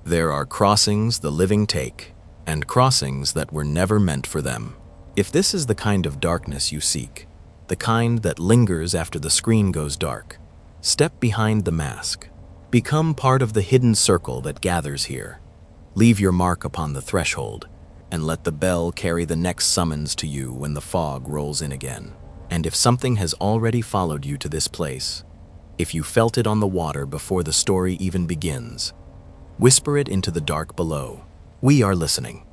There are crossings the living take, and crossings that were never meant for them. If this is the kind of darkness you seek, the kind that lingers after the screen goes dark, step behind the mask. Become part of the hidden circle that gathers here. Leave your mark upon the threshold, and let the bell carry the next summons to you when the fog rolls in again. And if something has already followed you to this place, if you felt it on the water before the story even begins, whisper it into the dark below. We are listening.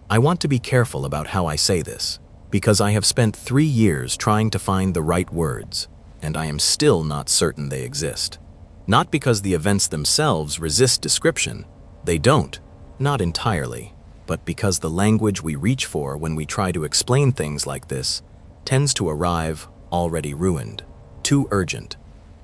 I want to be careful about how I say this, because I have spent 3 years trying to find the right words, and I am still not certain they exist. Not because the events themselves resist description, they don't, not entirely, but because the language we reach for when we try to explain things like this tends to arrive already ruined, too urgent,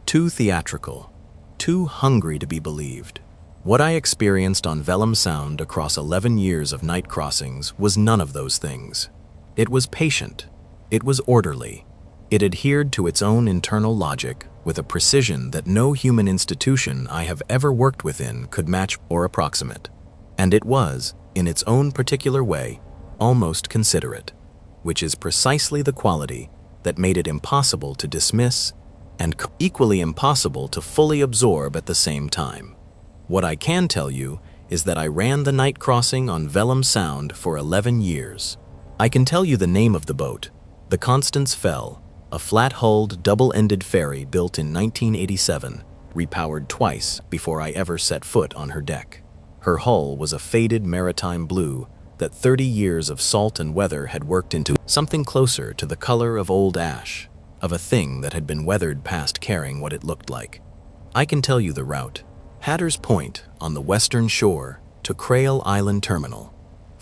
too theatrical, too hungry to be believed. What I experienced on Vellum Sound across 11 years of night crossings was none of those things. It was patient. It was orderly. It adhered to its own internal logic with a precision that no human institution I have ever worked within could match or approximate. And it was, in its own particular way, almost considerate, which is precisely the quality that made it impossible to dismiss and equally impossible to fully absorb at the same time. What I can tell you is that I ran the night crossing on Vellum Sound for 11 years. I can tell you the name of the boat, the Constance Fell, a flat-hulled, double-ended ferry built in 1987, repowered twice before I ever set foot on her deck. Her hull was a faded maritime blue that 30 years of salt and weather had worked into something closer to the color of old ash, of a thing that had been weathered past caring what it looked like. I can tell you the route. Hatter's Point on the western shore to Crale Island Terminal,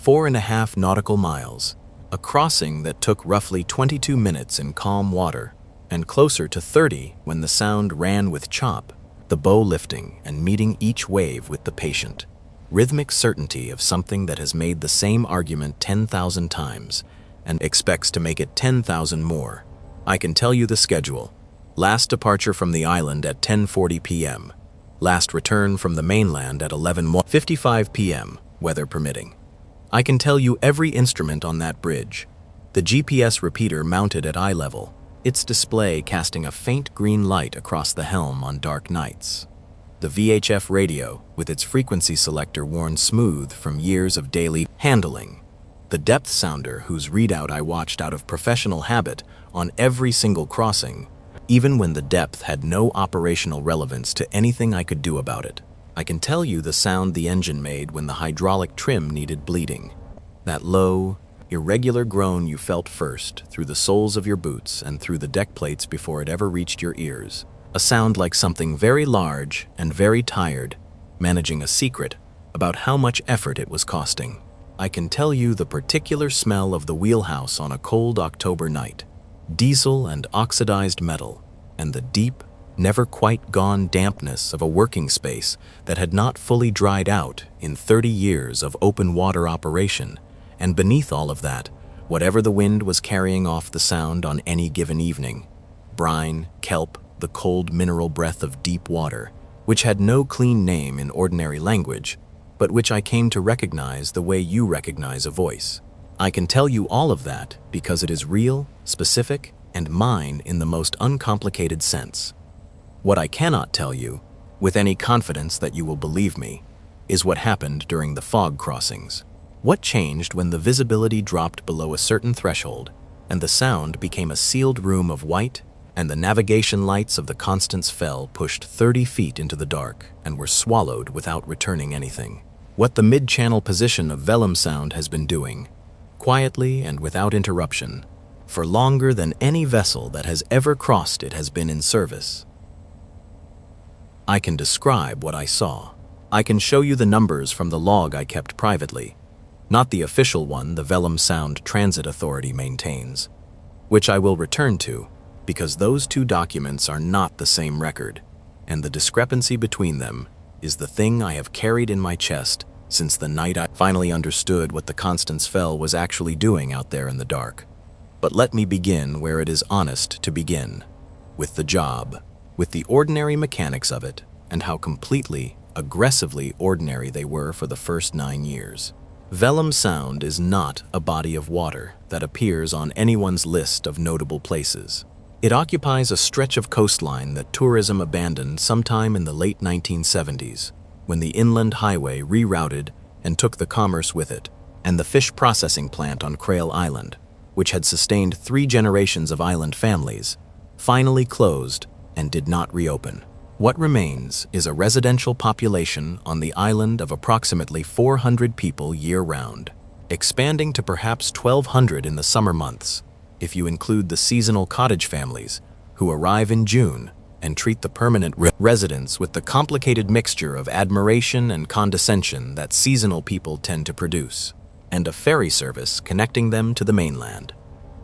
4.5 nautical miles, a crossing that took roughly 22 minutes in calm water, and closer to 30 when the sound ran with chop, the bow lifting and meeting each wave with the patient, rhythmic certainty of something that has made the same argument 10,000 times and expects to make it 10,000 more. I can tell you the schedule. Last departure from the island at 10:40 p.m. Last return from the mainland at 11:55 p.m., weather permitting. I can tell you every instrument on that bridge. The GPS repeater mounted at eye level, its display casting a faint green light across the helm on dark nights. The VHF radio, with its frequency selector worn smooth from years of daily handling. The depth sounder whose readout I watched out of professional habit on every single crossing, even when the depth had no operational relevance to anything I could do about it. I can tell you the sound the engine made when the hydraulic trim needed bleeding. That low, irregular groan you felt first through the soles of your boots and through the deck plates before it ever reached your ears. A sound like something very large and very tired, managing a secret about how much effort it was costing. I can tell you the particular smell of the wheelhouse on a cold October night. Diesel and oxidized metal, and the deep, never quite gone dampness of a working space that had not fully dried out in 30 years of open water operation, and beneath all of that, whatever the wind was carrying off the sound on any given evening. Brine, kelp, the cold mineral breath of deep water, which had no clean name in ordinary language, but which I came to recognize the way you recognize a voice. I can tell you all of that because it is real, specific, and mine in the most uncomplicated sense. What I cannot tell you, with any confidence that you will believe me, is what happened during the fog crossings. What changed when the visibility dropped below a certain threshold and the sound became a sealed room of white and the navigation lights of the Constance Fell pushed 30 feet into the dark and were swallowed without returning anything. What the mid-channel position of Vellum Sound has been doing, quietly and without interruption, for longer than any vessel that has ever crossed it has been in service. I can describe what I saw. I can show you the numbers from the log I kept privately, not the official one the Vellum Sound Transit Authority maintains, which I will return to because those two documents are not the same record, and the discrepancy between them is the thing I have carried in my chest since the night I finally understood what the Constance Fell was actually doing out there in the dark. But let me begin where it is honest to begin, with the job, with the ordinary mechanics of it, and how completely aggressively ordinary they were for the first 9 years. Vellum Sound is not a body of water that appears on anyone's list of notable places. It occupies a stretch of coastline that tourism abandoned sometime in the late 1970s, when the inland highway rerouted and took the commerce with it, and the fish processing plant on Crale Island, which had sustained 3 generations of island families, finally closed and did not reopen. What remains is a residential population on the island of approximately 400 people year-round, expanding to perhaps 1,200 in the summer months, if you include the seasonal cottage families who arrive in June and treat the permanent residents with the complicated mixture of admiration and condescension that seasonal people tend to produce, and a ferry service connecting them to the mainland.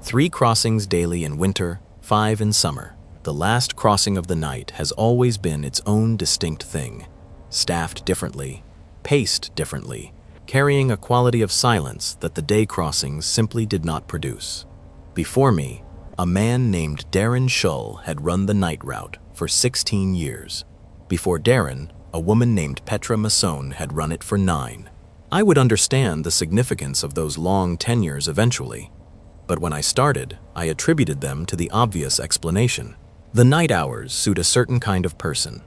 3 crossings daily in winter, 5 in summer. The last crossing of the night has always been its own distinct thing, staffed differently, paced differently, carrying a quality of silence that the day crossings simply did not produce. Before me, a man named Darren Shull had run the night route for 16 years. Before Darren, a woman named Petra Masson had run it for 9. I would understand the significance of those long tenures eventually, but when I started, I attributed them to the obvious explanation. The night hours suit a certain kind of person,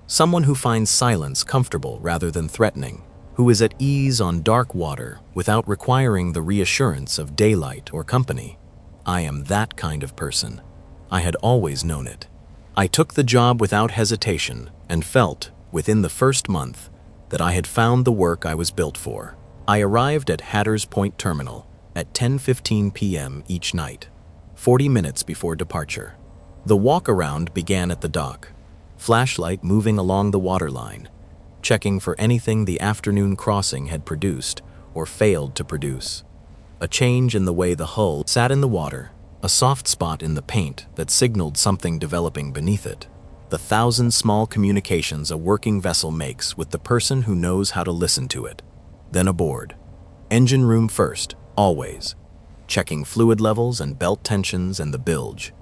someone who finds silence comfortable rather than threatening, who is at ease on dark water without requiring the reassurance of daylight or company. I am that kind of person. I had always known it. I took the job without hesitation and felt, within the first month, that I had found the work I was built for. I arrived at Hatters Point Terminal at 10:15 p.m. each night, 40 minutes before departure. The walk-around began at the dock, flashlight moving along the waterline, checking for anything the afternoon crossing had produced or failed to produce. A change in the way the hull sat in the water, a soft spot in the paint that signaled something developing beneath it. The 1,000 small communications a working vessel makes with the person who knows how to listen to it. Then aboard. Engine room first, always. Checking fluid levels and belt tensions and the bilge.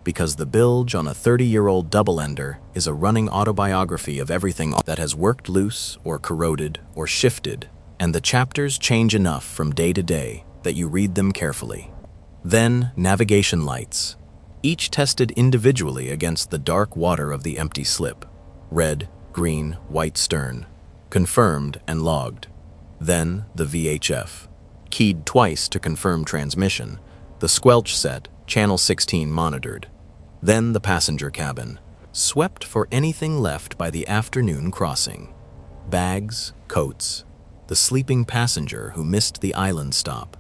Because the bilge on a 30-year-old double-ender is a running autobiography of everything that has worked loose or corroded or shifted, and the chapters change enough from day to day that you read them carefully. Then, navigation lights, each tested individually against the dark water of the empty slip. Red, green, white stern, confirmed and logged. Then, the VHF, keyed twice to confirm transmission, the squelch set, channel 16 monitored. Then the passenger cabin, swept for anything left by the afternoon crossing. Bags, coats, the sleeping passenger who missed the island stop,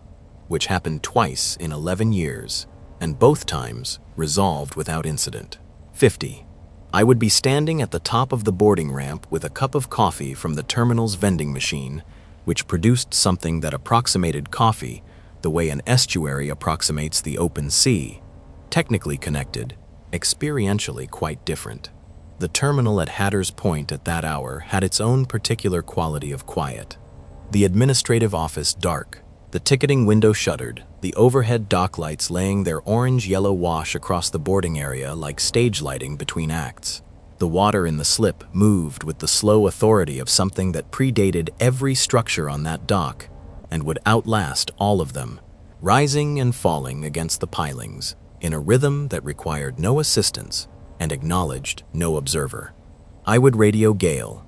which happened twice in 11 years, and both times resolved without incident. 50. I would be standing at the top of the boarding ramp with a cup of coffee from the terminal's vending machine, which produced something that approximated coffee the way an estuary approximates the open sea, technically connected, experientially quite different. The terminal at Hatters Point at that hour had its own particular quality of quiet. The administrative office dark, the ticketing window shuttered, the overhead dock lights laying their orange-yellow wash across the boarding area like stage lighting between acts. The water in the slip moved with the slow authority of something that predated every structure on that dock and would outlast all of them, rising and falling against the pilings in a rhythm that required no assistance and acknowledged no observer. I would radio Gail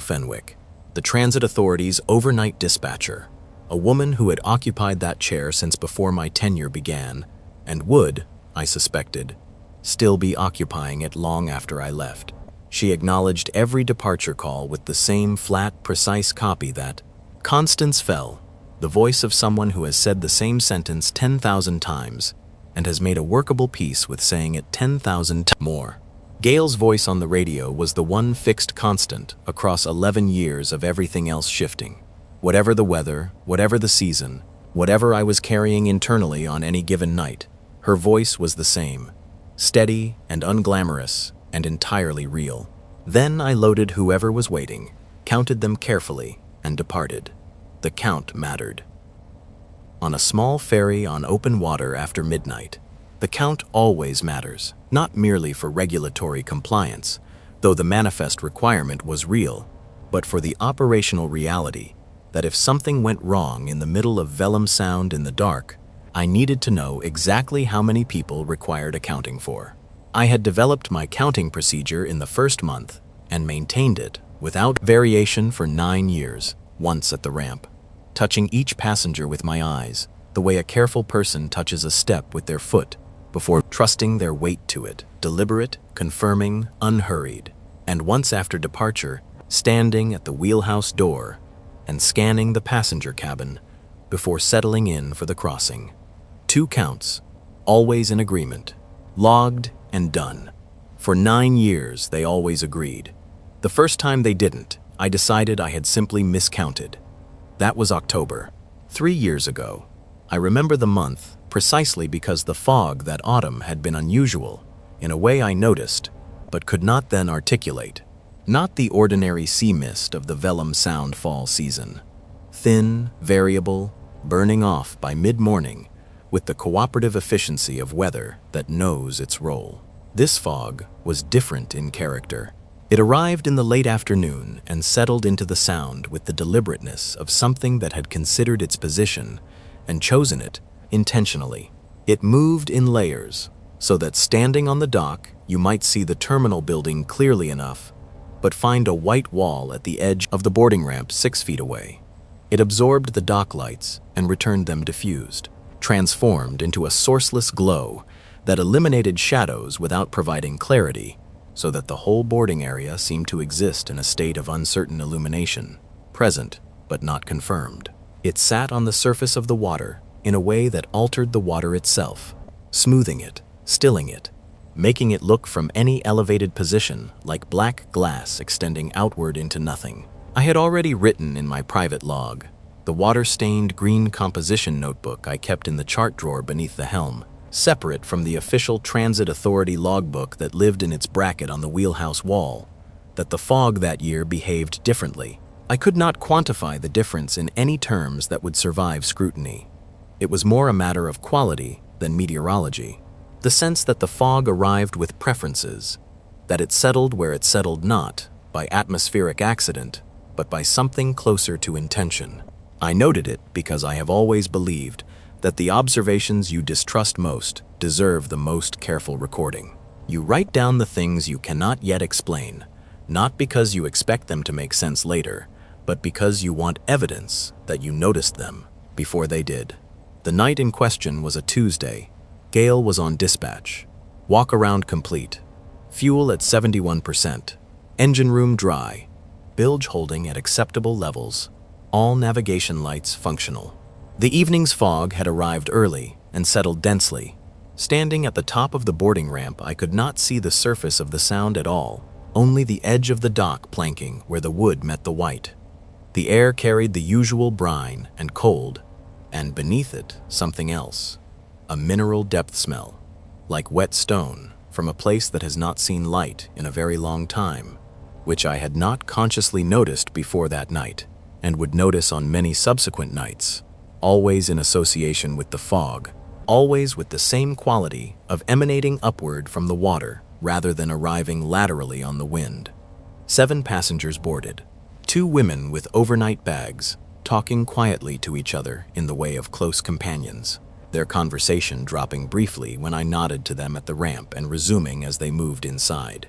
Fenwick, the Transit Authority's overnight dispatcher, a woman who had occupied that chair since before my tenure began and would, I suspected, still be occupying it long after I left. She acknowledged every departure call with the same flat, precise copy that Constance Fell, the voice of someone who has said the same sentence 10,000 times and has made a workable peace with saying it 10,000 times more. Gail's voice on the radio was the one fixed constant across 11 years of everything else shifting. Whatever the weather, whatever the season, whatever I was carrying internally on any given night, her voice was the same, steady and unglamorous and entirely real. Then I loaded whoever was waiting, counted them carefully, and departed. The count mattered. On a small ferry on open water after midnight, the count always matters, not merely for regulatory compliance, though the manifest requirement was real, but for the operational reality that if something went wrong in the middle of Vellum Sound in the dark, I needed to know exactly how many people required accounting for. I had developed my counting procedure in the first month and maintained it without variation for 9 years, once at the ramp, touching each passenger with my eyes, the way a careful person touches a step with their foot before trusting their weight to it, deliberate, confirming, unhurried, and once after departure, standing at the wheelhouse door and scanning the passenger cabin before settling in for the crossing. 2 counts, always in agreement, logged and done. For 9 years, they always agreed. The first time they didn't, I decided I had simply miscounted. That was October, 3 years ago. I remember the month precisely because the fog that autumn had been unusual, in a way I noticed, but could not then articulate. Not the ordinary sea mist of the Vellum Sound fall season. Thin, variable, burning off by mid-morning, with the cooperative efficiency of weather that knows its role. This fog was different in character. It arrived in the late afternoon and settled into the Sound with the deliberateness of something that had considered its position and chosen it intentionally. It moved in layers, so that standing on the dock, you might see the terminal building clearly enough, but find a white wall at the edge of the boarding ramp 6 feet away. It absorbed the dock lights and returned them diffused, transformed into a sourceless glow that eliminated shadows without providing clarity, so that the whole boarding area seemed to exist in a state of uncertain illumination, present but not confirmed. It sat on the surface of the water in a way that altered the water itself, smoothing it, stilling it, making it look from any elevated position like black glass extending outward into nothing. I had already written in my private log, the water-stained green composition notebook I kept in the chart drawer beneath the helm, separate from the official Transit Authority logbook that lived in its bracket on the wheelhouse wall, that the fog that year behaved differently. I could not quantify the difference in any terms that would survive scrutiny. It was more a matter of quality than meteorology. The sense that the fog arrived with preferences, that it settled where it settled not by atmospheric accident, but by something closer to intention. I noted it because I have always believed that the observations you distrust most deserve the most careful recording. You write down the things you cannot yet explain, not because you expect them to make sense later, but because you want evidence that you noticed them before they did. The night in question was a Tuesday. Gale was on dispatch. Walk-around complete. Fuel at 71%. Engine room dry. Bilge holding at acceptable levels. All navigation lights functional. The evening's fog had arrived early and settled densely. Standing at the top of the boarding ramp, I could not see the surface of the Sound at all, only the edge of the dock planking where the wood met the white. The air carried the usual brine and cold, and beneath it, something else. A mineral depth smell, like wet stone from a place that has not seen light in a very long time, which I had not consciously noticed before that night, and would notice on many subsequent nights, always in association with the fog, always with the same quality of emanating upward from the water rather than arriving laterally on the wind. 7 passengers boarded, 2 women with overnight bags, talking quietly to each other in the way of close companions, their conversation dropping briefly when I nodded to them at the ramp and resuming as they moved inside.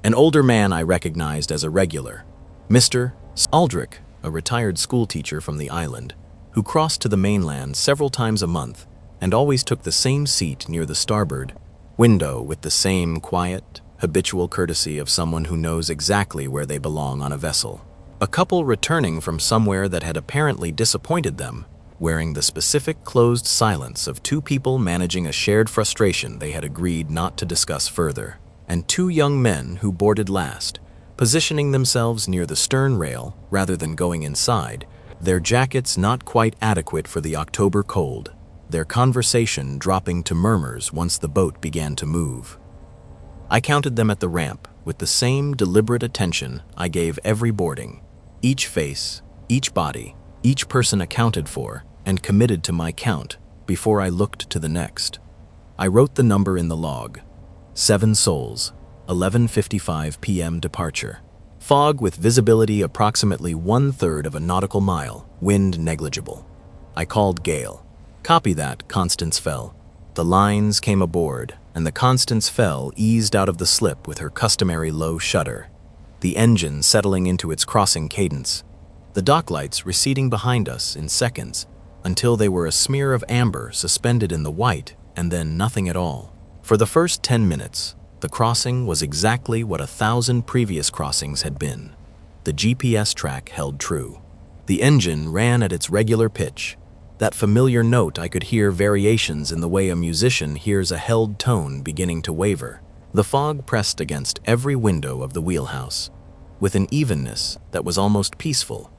An older man I recognized as a regular, Mr. Aldrich, a retired schoolteacher from the island, who crossed to the mainland several times a month and always took the same seat near the starboard window with the same quiet, habitual courtesy of someone who knows exactly where they belong on a vessel. A couple returning from somewhere that had apparently disappointed them, wearing the specific closed silence of 2 people managing a shared frustration they had agreed not to discuss further, and 2 young men who boarded last, positioning themselves near the stern rail rather than going inside, their jackets not quite adequate for the October cold, their conversation dropping to murmurs once the boat began to move. I counted them at the ramp with the same deliberate attention I gave every boarding, each face, each body, each person accounted for and committed to my count before I looked to the next. I wrote the number in the log. 7 souls, 11:55 p.m. departure. Fog with visibility approximately 1/3 of a nautical mile, wind negligible. I called Gale. Copy that, Constance Fell. The lines came aboard, and the Constance Fell eased out of the slip with her customary low shudder, the engine settling into its crossing cadence, the dock lights receding behind us in seconds until they were a smear of amber suspended in the white and then nothing at all. For the first 10 minutes, the crossing was exactly what 1,000 previous crossings had been. The GPS track held true. The engine ran at its regular pitch, that familiar note I could hear variations in the way a musician hears a held tone beginning to waver. The fog pressed against every window of the wheelhouse, with an evenness that was almost peaceful.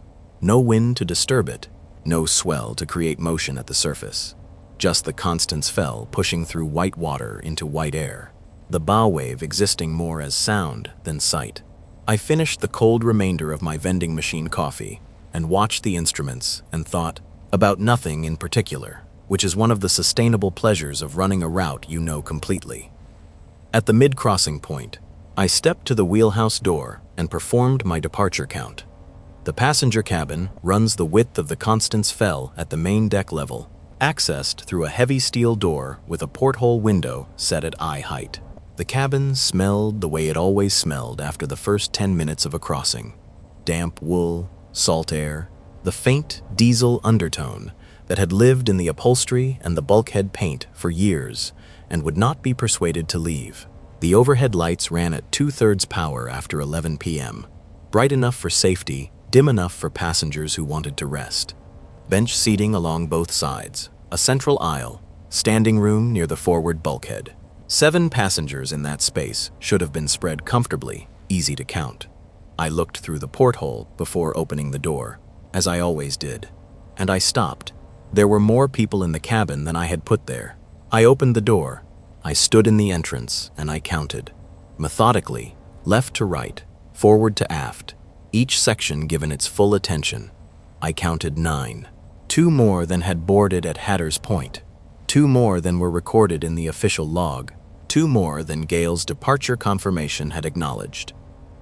No wind to disturb it, no swell to create motion at the surface. Just the Constance Fell pushing through white water into white air, the bow wave existing more as sound than sight. I finished the cold remainder of my vending machine coffee and watched the instruments and thought about nothing in particular, which is one of the sustainable pleasures of running a route you know completely. At the mid-crossing point, I stepped to the wheelhouse door and performed my departure count. The passenger cabin runs the width of the Constance Fell at the main deck level, accessed through a heavy steel door with a porthole window set at eye height. The cabin smelled the way it always smelled after the first 10 minutes of a crossing. Damp wool, salt air, the faint diesel undertone that had lived in the upholstery and the bulkhead paint for years and would not be persuaded to leave. The overhead lights ran at 2/3 power after 11 p.m., bright enough for safety, dim enough for passengers who wanted to rest. Bench seating along both sides, a central aisle, standing room near the forward bulkhead. 7 passengers in that space should have been spread comfortably, easy to count. I looked through the porthole before opening the door, as I always did, and I stopped. There were more people in the cabin than I had put there. I opened the door. I stood in the entrance, and I counted. Methodically, left to right, forward to aft, each section given its full attention. I counted 9. 2 more than had boarded at Hatter's Point. 2 more than were recorded in the official log. 2 more than Gale's departure confirmation had acknowledged.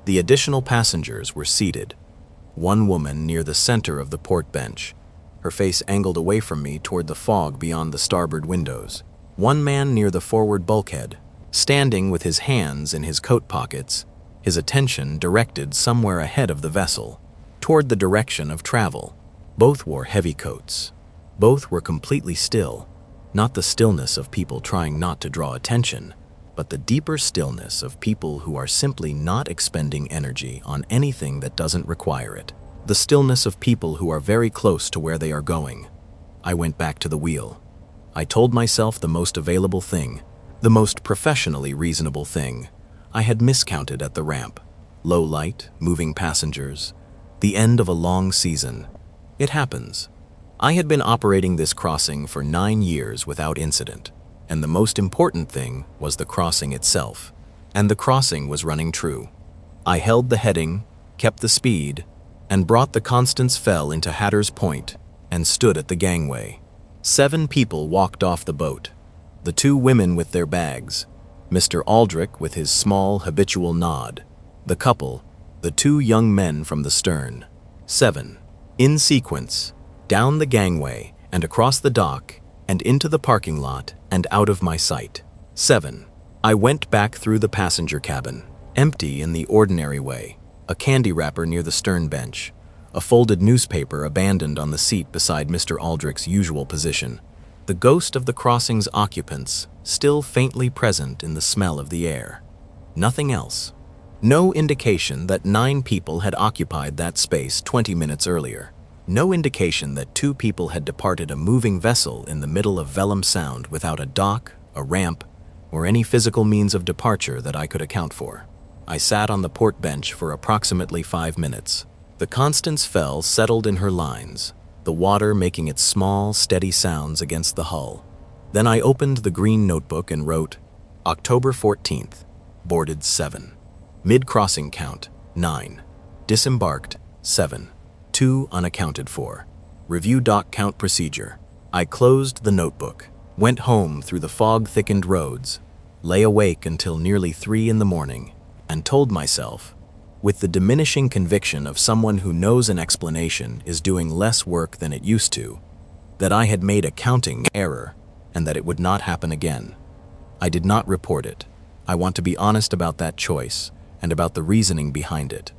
The additional passengers were seated. 1 woman near the center of the port bench, her face angled away from me toward the fog beyond the starboard windows. 1 man near the forward bulkhead, standing with his hands in his coat pockets, his attention directed somewhere ahead of the vessel, toward the direction of travel. Both wore heavy coats. Both were completely still, not the stillness of people trying not to draw attention, but the deeper stillness of people who are simply not expending energy on anything that doesn't require it. The stillness of people who are very close to where they are going. I went back to the wheel. I told myself the most available thing, the most professionally reasonable thing. I had miscounted at the ramp. Low light, moving passengers, the end of a long season. It happens. I had been operating this crossing for 9 years without incident. And the most important thing was the crossing itself. And the crossing was running true. I held the heading, kept the speed, and brought the Constance Fell into Hatter's Point and stood at the gangway. 7 people walked off the boat. The 2 women with their bags, Mr. Aldrich with his small habitual nod, the couple, the 2 young men from the stern. 7. In sequence, down the gangway and across the dock and into the parking lot and out of my sight. 7. I went back through the passenger cabin, empty in the ordinary way, a candy wrapper near the stern bench, a folded newspaper abandoned on the seat beside Mr. Aldrich's usual position, the ghost of the crossing's occupants still faintly present in the smell of the air. Nothing else. No indication that 9 people had occupied that space 20 minutes earlier. No indication that 2 people had departed a moving vessel in the middle of Vellum Sound without a dock, a ramp, or any physical means of departure that I could account for. I sat on the port bench for approximately 5 minutes. The Constance Fell settled in her lines, the water making its small, steady sounds against the hull. Then I opened the green notebook and wrote, October 14th, boarded 7. Mid-crossing count, 9. Disembarked, 7. 2 unaccounted for. Review dock count procedure. I closed the notebook, went home through the fog-thickened roads, lay awake until nearly 3 in the morning, and told myself, with the diminishing conviction of someone who knows an explanation is doing less work than it used to, that I had made a counting error and that it would not happen again. I did not report it. I want to be honest about that choice and about the reasoning behind it,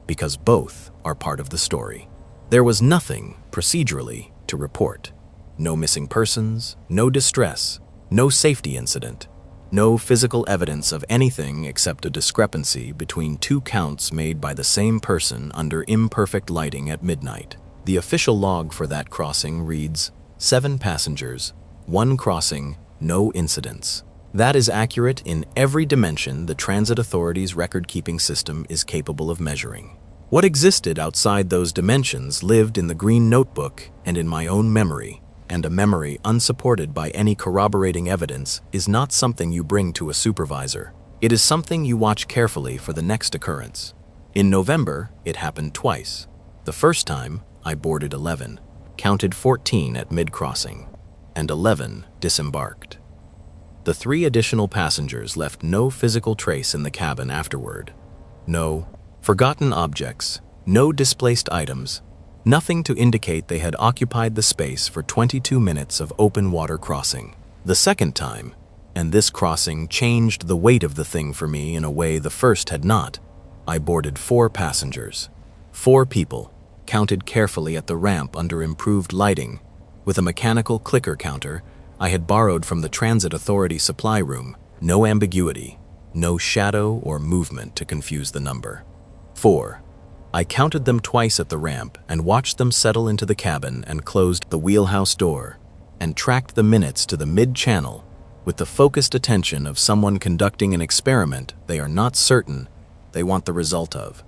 because both are part of the story. There was nothing, procedurally, to report. No missing persons, no distress, no safety incident, no physical evidence of anything except a discrepancy between two counts made by the same person under imperfect lighting at midnight. The official log for that crossing reads, 7 passengers, 1 crossing, no incidents. That is accurate in every dimension the transit authority's record-keeping system is capable of measuring. What existed outside those dimensions lived in the green notebook and in my own memory, and a memory unsupported by any corroborating evidence is not something you bring to a supervisor. It is something you watch carefully for the next occurrence. In November, it happened twice. The first time, I boarded 11, counted 14 at mid-crossing, and 11 disembarked. The 3 additional passengers left no physical trace in the cabin afterward. No forgotten objects, no displaced items, nothing to indicate they had occupied the space for 22 minutes of open water crossing. The second time, and this crossing changed the weight of the thing for me in a way the first had not, I boarded 4 passengers. 4 people, counted carefully at the ramp under improved lighting, with a mechanical clicker counter I had borrowed from the Transit Authority supply room. No ambiguity, no shadow or movement to confuse the number. 4. I counted them twice at the ramp and watched them settle into the cabin and closed the wheelhouse door, and tracked the minutes to the mid-channel with the focused attention of someone conducting an experiment they are not certain they want the result of.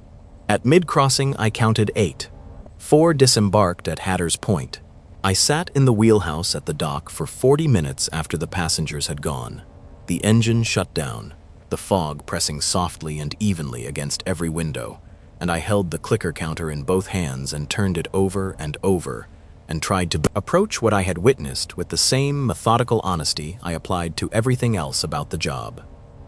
At mid-crossing, I counted 8. 4 disembarked at Hatter's Point. I sat in the wheelhouse at the dock for 40 minutes after the passengers had gone. The engine shut down, the fog pressing softly and evenly against every window, and I held the clicker counter in both hands and turned it over and tried to approach what I had witnessed with the same methodical honesty I applied to everything else about the job.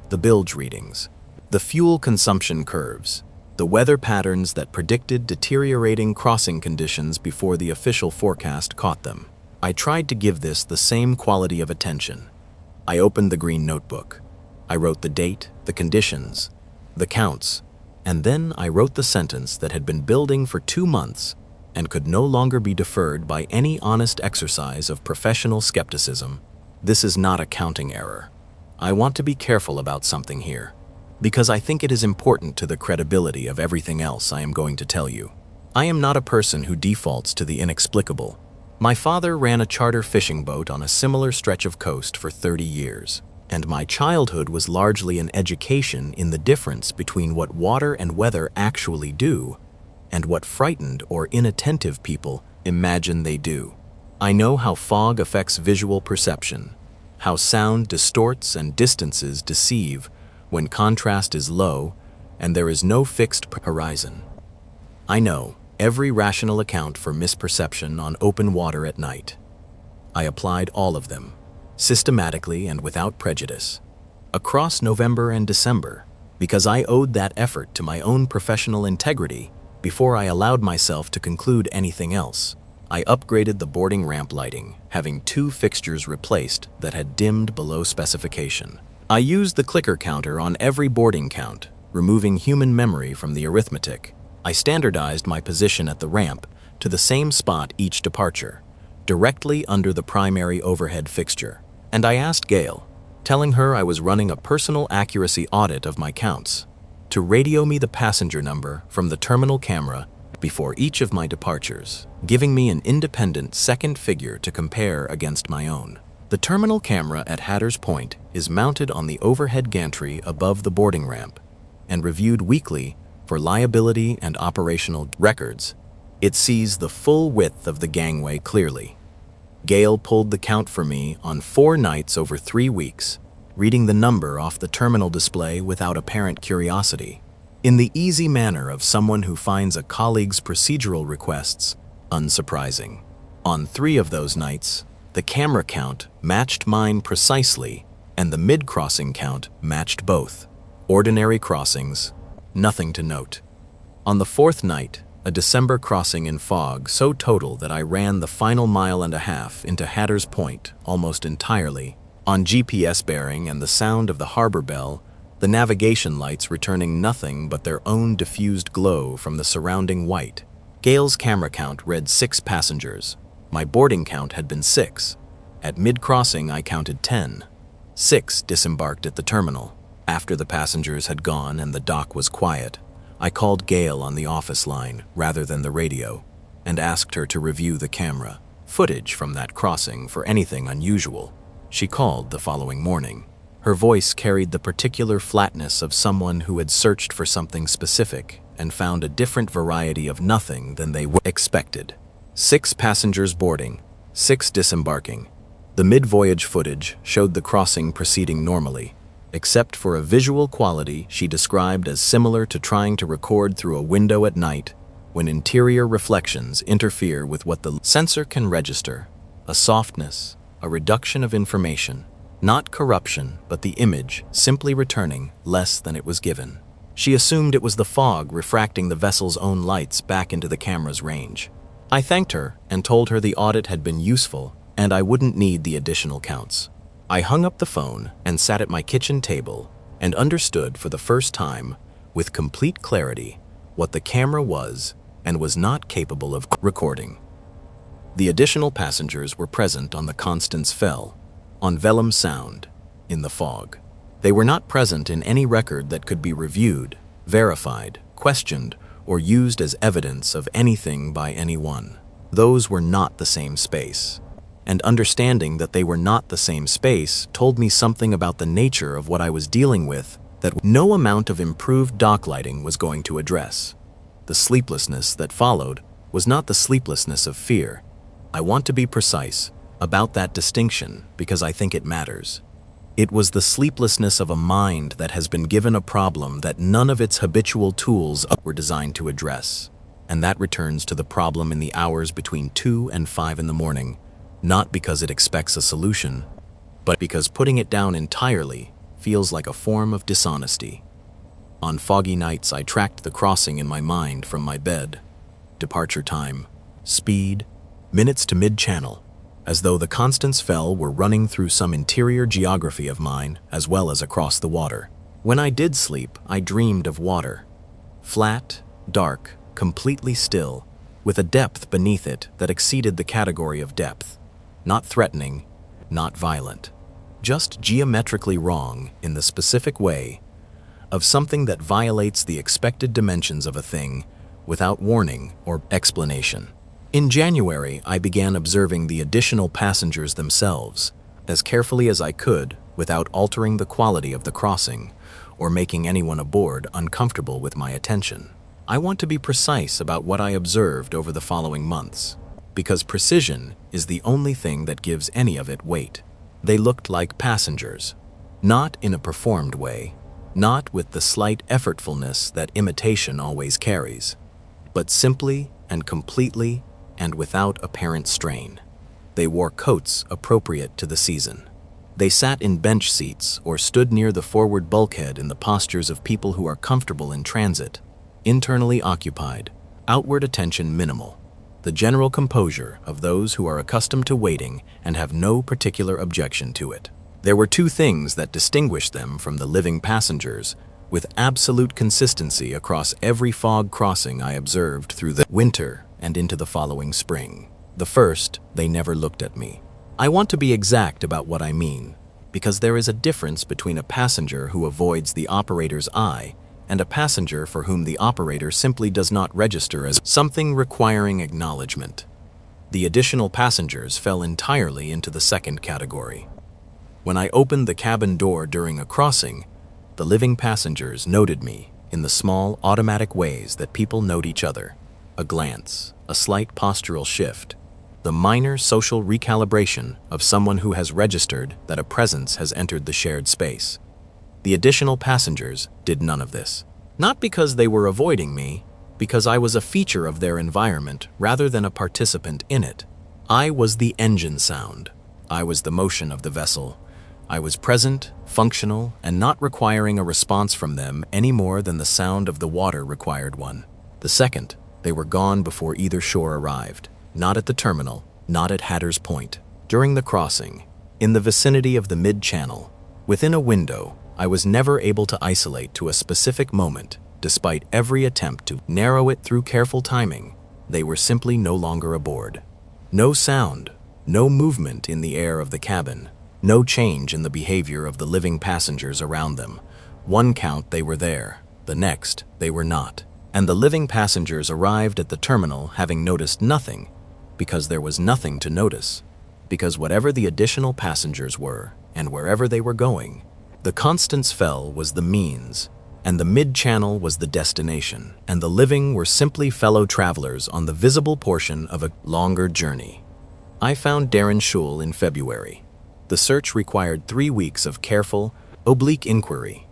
The bilge readings, the fuel consumption curves, the weather patterns that predicted deteriorating crossing conditions before the official forecast caught them. I tried to give this the same quality of attention. I opened the green notebook. I wrote the date, the conditions, the counts, and then I wrote the sentence that had been building for 2 months and could no longer be deferred by any honest exercise of professional skepticism. This is not a counting error. I want to be careful about something here, because I think it is important to the credibility of everything else I am going to tell you. I am not a person who defaults to the inexplicable. My father ran a charter fishing boat on a similar stretch of coast for 30 years, and my childhood was largely an education in the difference between what water and weather actually do and what frightened or inattentive people imagine they do. I know how fog affects visual perception, how sound distorts and distances deceive when contrast is low and there is no fixed horizon. I know every rational account for misperception on open water at night. I applied all of them, systematically and without prejudice, across November and December, because I owed that effort to my own professional integrity before I allowed myself to conclude anything else. I upgraded the boarding ramp lighting, having 2 fixtures replaced that had dimmed below specification. I used the clicker counter on every boarding count, removing human memory from the arithmetic. I standardized my position at the ramp to the same spot each departure, directly under the primary overhead fixture. And I asked Gail, telling her I was running a personal accuracy audit of my counts, to radio me the passenger number from the terminal camera before each of my departures, giving me an independent second figure to compare against my own. The terminal camera at Hatter's Point is mounted on the overhead gantry above the boarding ramp and reviewed weekly for liability and operational records. It sees the full width of the gangway clearly. Gail pulled the count for me on 4 nights over 3 weeks, reading the number off the terminal display without apparent curiosity, in the easy manner of someone who finds a colleague's procedural requests unsurprising. On 3 of those nights, the camera count matched mine precisely, and the mid-crossing count matched both. Ordinary crossings, nothing to note. On the fourth night, a December crossing in fog so total that I ran the final mile and a half into Hatter's Point almost entirely, on GPS bearing and the sound of the harbor bell, the navigation lights returning nothing but their own diffused glow from the surrounding white. Gale's camera count read 6 passengers. My boarding count had been 6. At mid-crossing, I counted 10. 6 disembarked at the terminal. After the passengers had gone and the dock was quiet, I called Gale on the office line rather than the radio and asked her to review the camera footage from that crossing for anything unusual. She called the following morning. Her voice carried the particular flatness of someone who had searched for something specific and found a different variety of nothing than they expected. 6 passengers boarding, 6 disembarking. The mid-voyage footage showed the crossing proceeding normally, except for a visual quality she described as similar to trying to record through a window at night when interior reflections interfere with what the sensor can register. A softness, a reduction of information, not corruption, but the image simply returning less than it was given. She assumed it was the fog refracting the vessel's own lights back into the camera's range. I thanked her and told her the audit had been useful and I wouldn't need the additional counts. I hung up the phone and sat at my kitchen table and understood for the first time, with complete clarity, what the camera was and was not capable of recording. The additional passengers were present on the Constance Fell, on Vellum Sound, in the fog. They were not present in any record that could be reviewed, verified, questioned, or used as evidence of anything by anyone. Those were not the same space. And understanding that they were not the same space told me something about the nature of what I was dealing with that no amount of improved dock lighting was going to address. The sleeplessness that followed was not the sleeplessness of fear. I want to be precise about that distinction because I think it matters. It was the sleeplessness of a mind that has been given a problem that none of its habitual tools were designed to address. And that returns to the problem in the hours between 2 and 5 in the morning, not because it expects a solution, but because putting it down entirely feels like a form of dishonesty. On foggy nights, I tracked the crossing in my mind from my bed. Departure time, speed, minutes to mid-channel, as though the Constance Fell were running through some interior geography of mine as well as across the water. When I did sleep, I dreamed of water. Flat, dark, completely still, with a depth beneath it that exceeded the category of depth. Not threatening, not violent. Just geometrically wrong in the specific way of something that violates the expected dimensions of a thing without warning or explanation. In January, I began observing the additional passengers themselves as carefully as I could without altering the quality of the crossing or making anyone aboard uncomfortable with my attention. I want to be precise about what I observed over the following months, because precision is the only thing that gives any of it weight. They looked like passengers, not in a performed way, not with the slight effortfulness that imitation always carries, but simply and completely and without apparent strain. They wore coats appropriate to the season. They sat in bench seats or stood near the forward bulkhead in the postures of people who are comfortable in transit, internally occupied, outward attention minimal. The general composure of those who are accustomed to waiting and have no particular objection to it. There were 2 things that distinguished them from the living passengers with absolute consistency across every fog crossing I observed through the winter and into the following spring. The first, they never looked at me. I want to be exact about what I mean, because there is a difference between a passenger who avoids the operator's eye and a passenger for whom the operator simply does not register as something requiring acknowledgement. The additional passengers fell entirely into the second category. When I opened the cabin door during a crossing, the living passengers noted me in the small automatic ways that people note each other. A glance, a slight postural shift, the minor social recalibration of someone who has registered that a presence has entered the shared space. The additional passengers did none of this. Not because they were avoiding me, because I was a feature of their environment rather than a participant in it. I was the engine sound. I was the motion of the vessel. I was present, functional, and not requiring a response from them any more than the sound of the water required one. The second, they were gone before either shore arrived. Not at the terminal, not at Hatter's Point. During the crossing, in the vicinity of the mid-channel, within a window, I was never able to isolate to a specific moment, despite every attempt to narrow it through careful timing. They were simply no longer aboard. No sound, no movement in the air of the cabin, no change in the behavior of the living passengers around them. One count they were there, the next they were not. And the living passengers arrived at the terminal having noticed nothing, because there was nothing to notice. Because whatever the additional passengers were, and wherever they were going, the Constance Fell was the means, and the mid-channel was the destination, and the living were simply fellow travelers on the visible portion of a longer journey. I found Darren Schul in February. The search required 3 weeks of careful, oblique inquiry,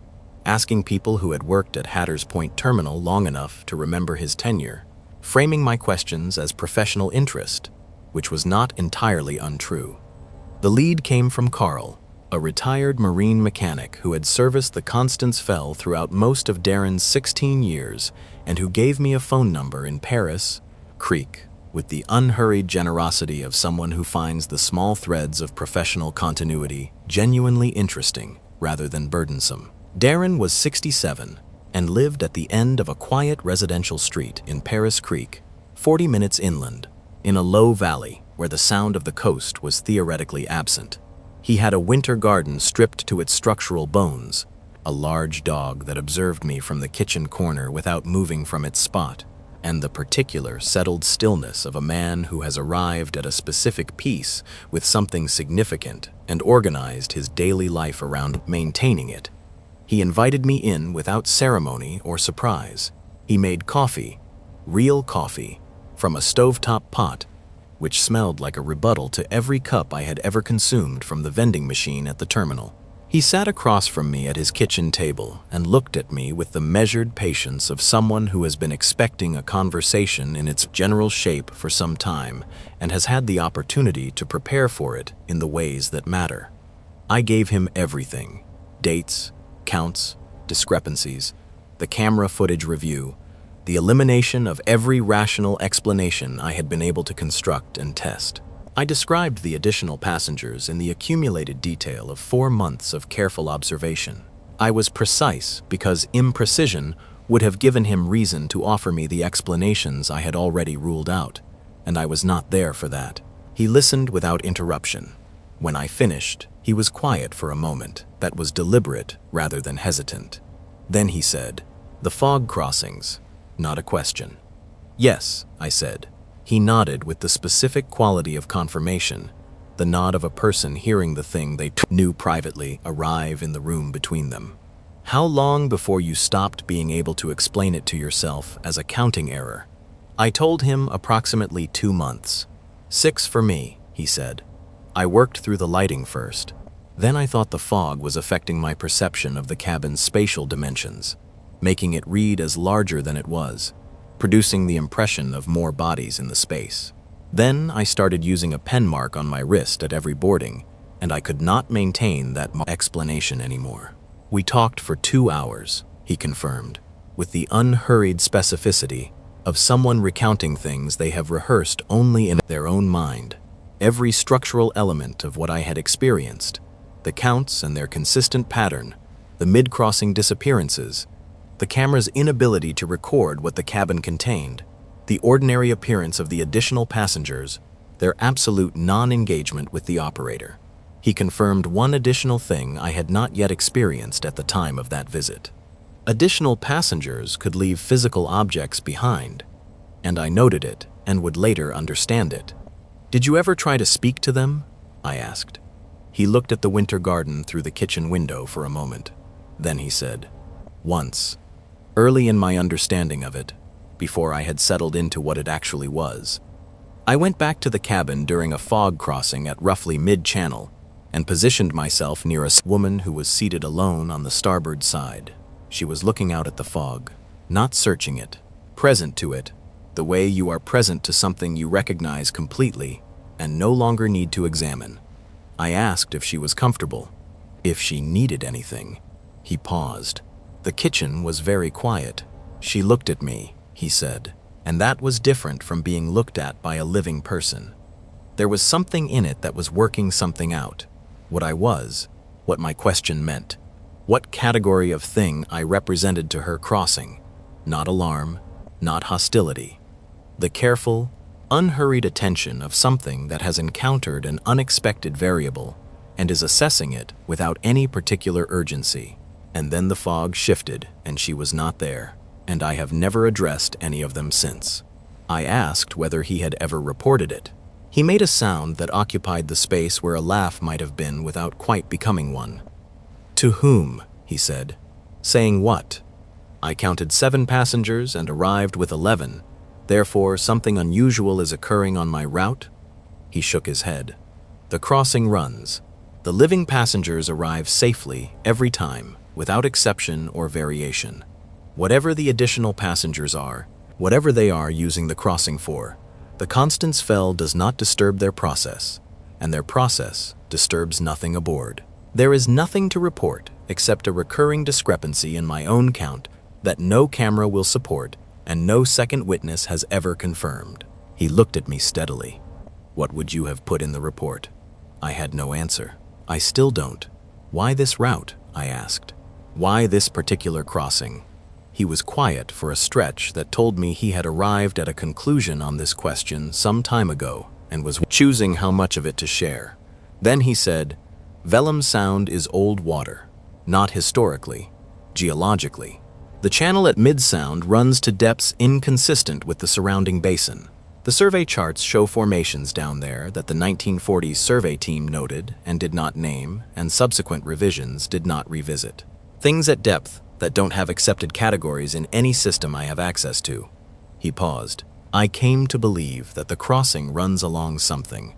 asking people who had worked at Hatter's Point Terminal long enough to remember his tenure, framing my questions as professional interest, which was not entirely untrue. The lead came from Carl, a retired marine mechanic who had serviced the Constance Fell throughout most of Darren's 16 years and who gave me a phone number in Paris, Creek, with the unhurried generosity of someone who finds the small threads of professional continuity genuinely interesting rather than burdensome. Darren was 67 and lived at the end of a quiet residential street in Paris Creek, 40 minutes inland, in a low valley where the sound of the coast was theoretically absent. He had a winter garden stripped to its structural bones, a large dog that observed me from the kitchen corner without moving from its spot, and the particular settled stillness of a man who has arrived at a specific peace with something significant and organized his daily life around maintaining it. He invited me in without ceremony or surprise. He made coffee, real coffee, from a stovetop pot, which smelled like a rebuttal to every cup I had ever consumed from the vending machine at the terminal. He sat across from me at his kitchen table and looked at me with the measured patience of someone who has been expecting a conversation in its general shape for some time and has had the opportunity to prepare for it in the ways that matter. I gave him everything: dates, counts, discrepancies, the camera footage review, the elimination of every rational explanation I had been able to construct and test. I described the additional passengers in the accumulated detail of 4 months of careful observation. I was precise because imprecision would have given him reason to offer me the explanations I had already ruled out, and I was not there for that. He listened without interruption. When I finished, he was quiet for a moment that was deliberate rather than hesitant. Then he said, "The fog crossings, not a question." "Yes," I said. He nodded with the specific quality of confirmation, the nod of a person hearing the thing they knew privately arrive in the room between them. "How long before you stopped being able to explain it to yourself as a counting error?" I told him approximately 2 months. 6 for me, he said. I worked through the lighting first. Then I thought the fog was affecting my perception of the cabin's spatial dimensions, making it read as larger than it was, producing the impression of more bodies in the space. Then I started using a pen mark on my wrist at every boarding, and I could not maintain that explanation anymore. We talked for 2 hours, he confirmed, with the unhurried specificity of someone recounting things they have rehearsed only in their own mind. Every structural element of what I had experienced, the counts and their consistent pattern, the mid-crossing disappearances, the camera's inability to record what the cabin contained, the ordinary appearance of the additional passengers, their absolute non-engagement with the operator. He confirmed one additional thing I had not yet experienced at the time of that visit. Additional passengers could leave physical objects behind, and I noted it and would later understand it. "Did you ever try to speak to them?" I asked. He looked at the winter garden through the kitchen window for a moment. Then he said, "Once, early in my understanding of it, before I had settled into what it actually was. I went back to the cabin during a fog crossing at roughly mid-channel and positioned myself near a woman who was seated alone on the starboard side. She was looking out at the fog, not searching it, present to it, the way you are present to something you recognize completely and no longer need to examine. I asked if she was comfortable, if she needed anything." He paused. The kitchen was very quiet. She looked at me, he said, and that was different from being looked at by a living person. There was something in it that was working something out. What I was, what my question meant, what category of thing I represented to her crossing. Not alarm, not hostility. The careful, unhurried attention of something that has encountered an unexpected variable and is assessing it without any particular urgency. And then the fog shifted and she was not there, and I have never addressed any of them since. I asked whether he had ever reported it. He made a sound that occupied the space where a laugh might have been without quite becoming one. To whom? He said. Saying what? I counted 7 passengers and arrived with 11. Therefore, something unusual is occurring on my route? He shook his head. The crossing runs. The living passengers arrive safely every time, without exception or variation. Whatever the additional passengers are, whatever they are using the crossing for, the Constance Fell does not disturb their process, and their process disturbs nothing aboard. There is nothing to report except a recurring discrepancy in my own count that no camera will support and no second witness has ever confirmed. He looked at me steadily. What would you have put in the report? I had no answer. I still don't. Why this route? I asked. Why this particular crossing? He was quiet for a stretch that told me he had arrived at a conclusion on this question some time ago and was choosing how much of it to share. Then he said, Vellum Sound is old water, not historically, geologically. The channel at mid-sound runs to depths inconsistent with the surrounding basin. The survey charts show formations down there that the 1940s survey team noted and did not name, and subsequent revisions did not revisit. Things at depth that don't have accepted categories in any system I have access to. He paused. I came to believe that the crossing runs along something,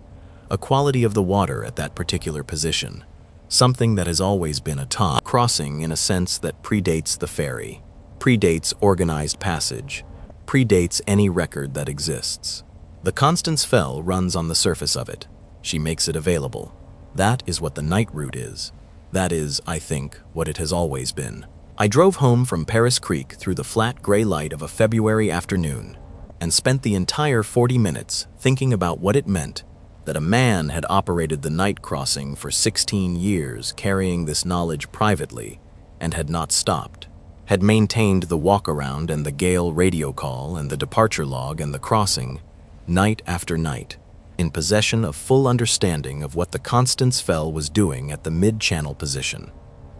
a quality of the water at that particular position, something that has always been a top crossing in a sense that predates the ferry, predates organized passage, predates any record that exists. The Constance Fell runs on the surface of it. She makes it available. That is what the night route is. That is, I think, what it has always been. I drove home from Paris Creek through the flat gray light of a February afternoon and spent the entire 40 minutes thinking about what it meant that a man had operated the night crossing for 16 years, carrying this knowledge privately, and had not stopped, had maintained the walk-around and the gale radio call and the departure log and the crossing, night after night, in possession of full understanding of what the Constance Fell was doing at the mid-channel position.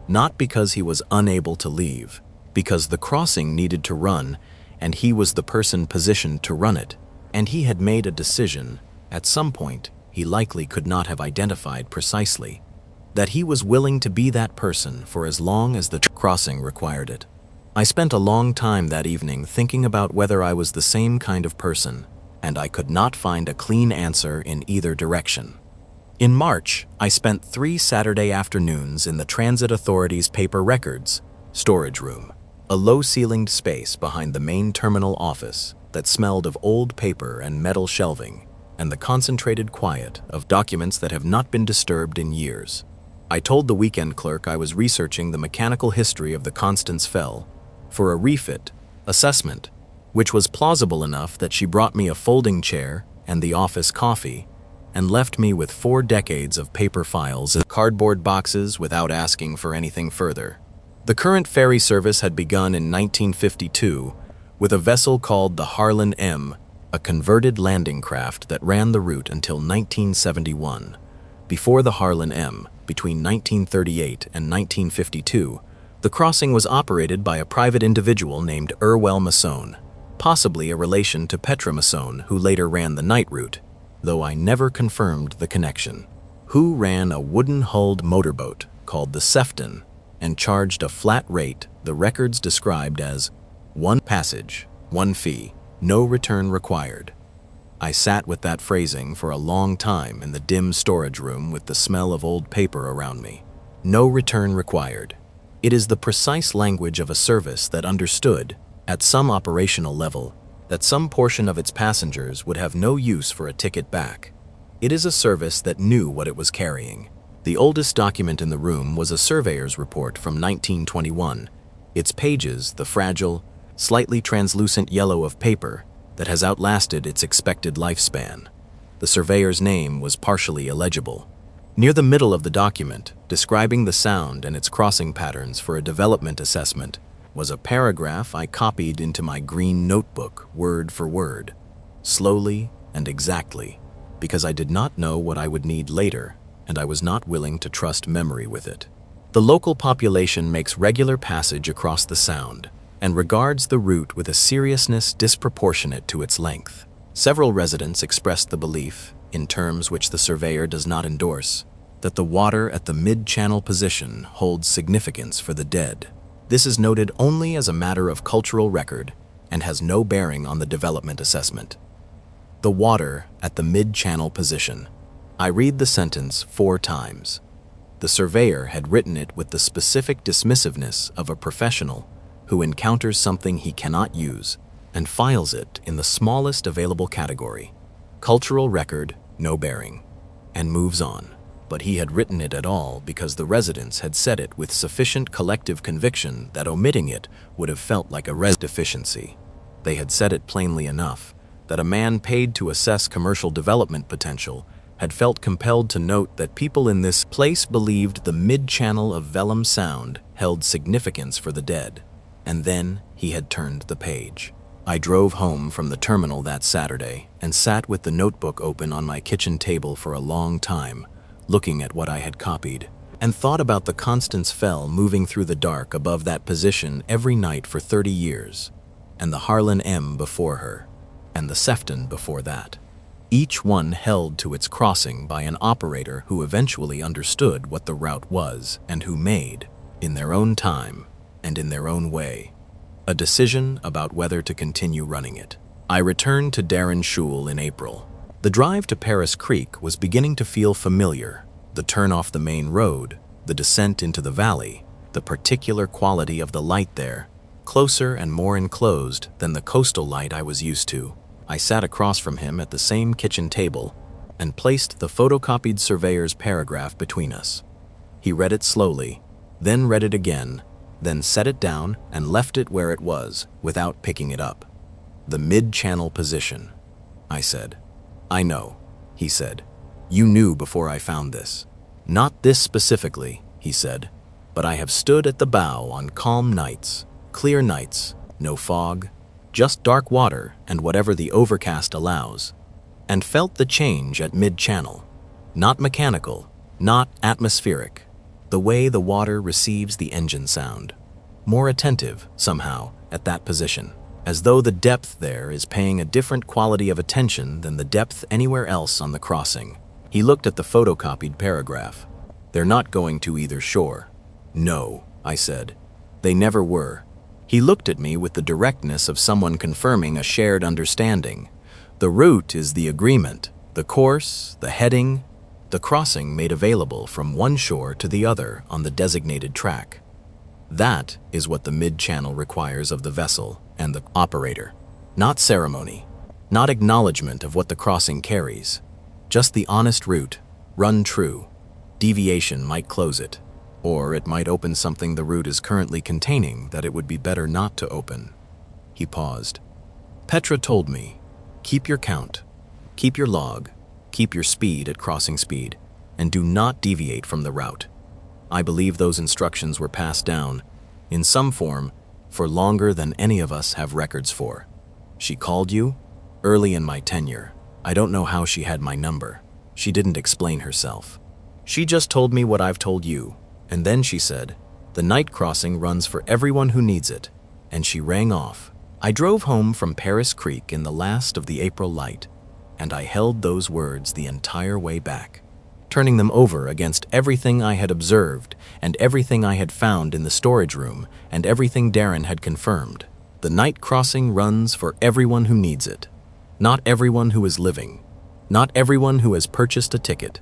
Not because he was unable to leave, because the crossing needed to run, and he was the person positioned to run it, and he had made a decision, at some point he likely could not have identified precisely, that he was willing to be that person for as long as the crossing required it. I spent a long time that evening thinking about whether I was the same kind of person, and I could not find a clean answer in either direction. In March, I spent 3 Saturday afternoons in the Transit Authority's paper records storage room, a low-ceilinged space behind the main terminal office that smelled of old paper and metal shelving and the concentrated quiet of documents that have not been disturbed in years. I told the weekend clerk I was researching the mechanical history of the Constance Fell for a refit assessment, which was plausible enough that she brought me a folding chair and the office coffee and left me with 4 decades of paper files and cardboard boxes without asking for anything further. The current ferry service had begun in 1952 with a vessel called the Harlan M, a converted landing craft that ran the route until 1971. Before the Harlan M, between 1938 and 1952, the crossing was operated by a private individual named Vellum Sound, possibly a relation to Petra Masson, who later ran the night route, though I never confirmed the connection, who ran a wooden-hulled motorboat called the Sefton and charged a flat rate the records described as 1 passage, 1 fee, no return required. I sat with that phrasing for a long time in the dim storage room with the smell of old paper around me. No return required. It is the precise language of a service that understood, at some operational level, that some portion of its passengers would have no use for a ticket back. It is a service that knew what it was carrying. The oldest document in the room was a surveyor's report from 1921, its pages the fragile, slightly translucent yellow of paper that has outlasted its expected lifespan. The surveyor's name was partially illegible. Near the middle of the document, describing the sound and its crossing patterns for a development assessment, was a paragraph I copied into my green notebook word for word, slowly and exactly, because I did not know what I would need later, and I was not willing to trust memory with it. The local population makes regular passage across the sound and regards the route with a seriousness disproportionate to its length. Several residents expressed the belief, in terms which the surveyor does not endorse, that the water at the mid-channel position holds significance for the dead. This is noted only as a matter of cultural record and has no bearing on the development assessment. The water at the mid-channel position. I read the sentence 4 times. The surveyor had written it with the specific dismissiveness of a professional who encounters something he cannot use and files it in the smallest available category. Cultural record, no bearing, and moves on. But he had written it at all because the residents had said it with sufficient collective conviction that omitting it would have felt like a res deficiency. They had said it plainly enough that a man paid to assess commercial development potential had felt compelled to note that people in this place believed the mid-channel of Vellum Sound held significance for the dead. And then he had turned the page. I drove home from the terminal that Saturday and sat with the notebook open on my kitchen table for a long time, looking at what I had copied, and thought about the Constance Fell moving through the dark above that position every night for 30 years, and the Harlan M before her, and the Sefton before that. Each one held to its crossing by an operator who eventually understood what the route was and who made, in their own time and in their own way, a decision about whether to continue running it. I returned to Darren Shule in April. The drive to Paris Creek was beginning to feel familiar. The turn off the main road, the descent into the valley, the particular quality of the light there, closer and more enclosed than the coastal light I was used to. I sat across from him at the same kitchen table and placed the photocopied surveyor's paragraph between us. He read it slowly, then read it again, then set it down and left it where it was without picking it up. The mid-channel position, I said. I know, he said. You knew before I found this. Not this specifically, he said, but I have stood at the bow on calm nights, clear nights, no fog, just dark water and whatever the overcast allows, and felt the change at mid-channel. Not mechanical, not atmospheric. The way the water receives the engine sound. More attentive, somehow, at that position, as though the depth there is paying a different quality of attention than the depth anywhere else on the crossing. He looked at the photocopied paragraph. They're not going to either shore. No, I said. They never were. He looked at me with the directness of someone confirming a shared understanding. The route is the agreement, the course, the heading, the crossing made available from one shore to the other on the designated track. That is what the mid-channel requires of the vessel and the operator. Not ceremony, not acknowledgement of what the crossing carries. Just the honest route, run true. Deviation might close it, or it might open something the route is currently containing that it would be better not to open. He paused. Petra told me, keep your count, keep your log, keep your speed at crossing speed, and do not deviate from the route. I believe those instructions were passed down, in some form, for longer than any of us have records for. She called you? Early in my tenure. I don't know how she had my number. She didn't explain herself. She just told me what I've told you, and then she said, the night crossing runs for everyone who needs it, and she rang off. I drove home from Paris Creek in the last of the April light, and I held those words the entire way back, turning them over against everything I had observed and everything I had found in the storage room and everything Darren had confirmed. The night crossing runs for everyone who needs it. Not everyone who is living. Not everyone who has purchased a ticket.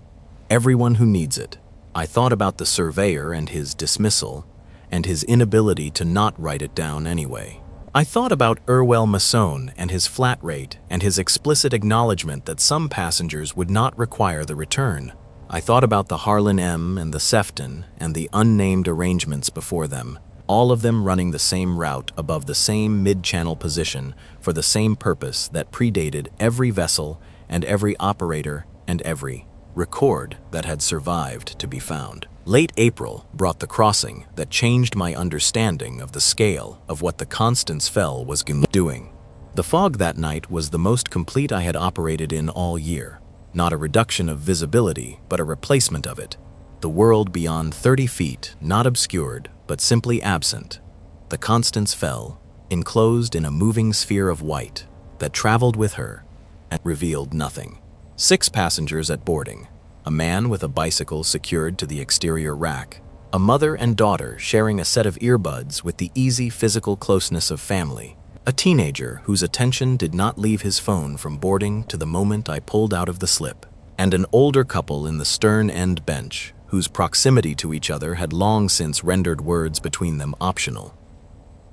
Everyone who needs it. I thought about the surveyor and his dismissal and his inability to not write it down anyway. I thought about Irwell Masson and his flat rate and his explicit acknowledgement that some passengers would not require the return. I thought about the Harlan M and the Sefton and the unnamed arrangements before them, all of them running the same route above the same mid-channel position for the same purpose that predated every vessel and every operator and every record that had survived to be found. Late April brought the crossing that changed my understanding of the scale of what the Constance Fell was doing. The fog that night was the most complete I had operated in all year. Not a reduction of visibility, but a replacement of it. The world beyond 30 feet, not obscured, but simply absent. The Constance Fell, enclosed in a moving sphere of white that traveled with her and revealed nothing. 6 passengers at boarding. A man with a bicycle secured to the exterior rack. A mother and daughter sharing a set of earbuds with the easy physical closeness of family. A teenager whose attention did not leave his phone from boarding to the moment I pulled out of the slip. And an older couple in the stern end bench, whose proximity to each other had long since rendered words between them optional.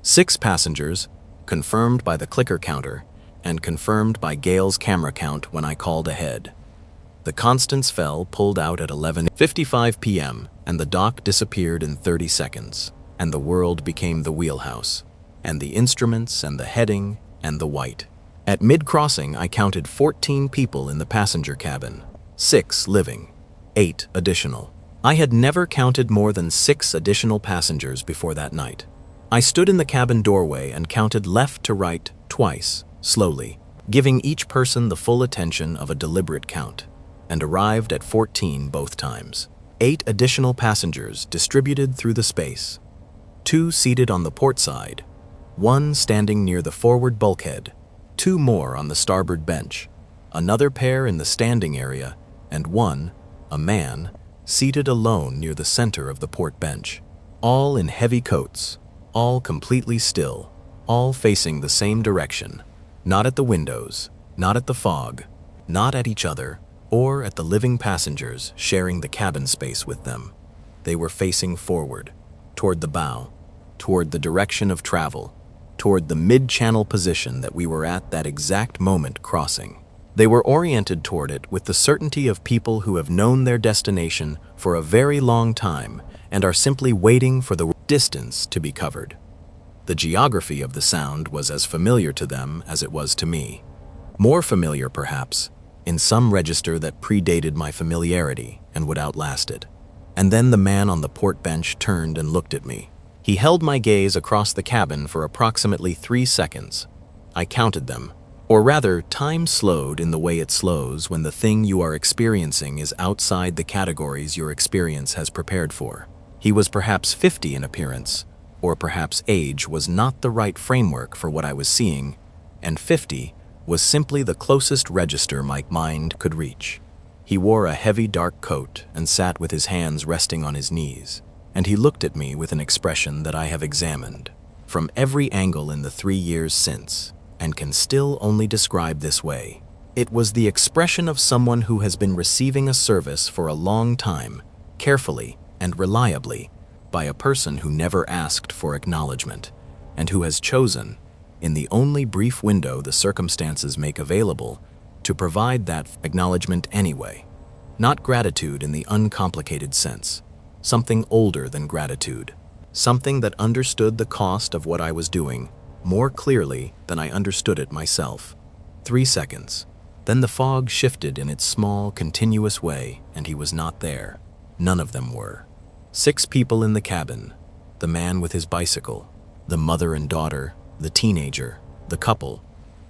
6 passengers, confirmed by the clicker counter, and confirmed by Gale's camera count when I called ahead. The Constance Fell pulled out at 11:55 p.m., and the dock disappeared in 30 seconds, and the world became the wheelhouse, and the instruments and the heading and the white. At mid-crossing, I counted 14 people in the passenger cabin, 6 living, 8 additional. I had never counted more than 6 additional passengers before that night. I stood in the cabin doorway and counted left to right twice, slowly, giving each person the full attention of a deliberate count, and arrived at 14 both times. 8 additional passengers distributed through the space. 2 seated on the port side, 1 standing near the forward bulkhead, 2 more on the starboard bench, another pair in the standing area, and 1, a man, seated alone near the center of the port bench. All in heavy coats, all completely still, all facing the same direction. Not at the windows, not at the fog, not at each other, or at the living passengers sharing the cabin space with them. They were facing forward, toward the bow, toward the direction of travel, toward the mid-channel position that we were at that exact moment crossing. They were oriented toward it with the certainty of people who have known their destination for a very long time and are simply waiting for the distance to be covered. The geography of the sound was as familiar to them as it was to me. More familiar, perhaps, in some register that predated my familiarity and would outlast it. And then the man on the port bench turned and looked at me. He held my gaze across the cabin for approximately 3 seconds. I counted them. Or rather, time slowed in the way it slows when the thing you are experiencing is outside the categories your experience has prepared for. He was perhaps 50 in appearance, or perhaps age was not the right framework for what I was seeing, and 50 was simply the closest register my mind could reach. He wore a heavy dark coat and sat with his hands resting on his knees, and he looked at me with an expression that I have examined from every angle in the 3 years since, and can still only describe this way. It was the expression of someone who has been receiving a service for a long time, carefully and reliably, by a person who never asked for acknowledgement, and who has chosen, in the only brief window the circumstances make available, to provide that acknowledgement anyway. Not gratitude in the uncomplicated sense, something older than gratitude, something that understood the cost of what I was doing more clearly than I understood it myself. 3 seconds. Then the fog shifted in its small, continuous way, and he was not there. None of them were. 6 people in the cabin, the man with his bicycle, the mother and daughter, the teenager, the couple,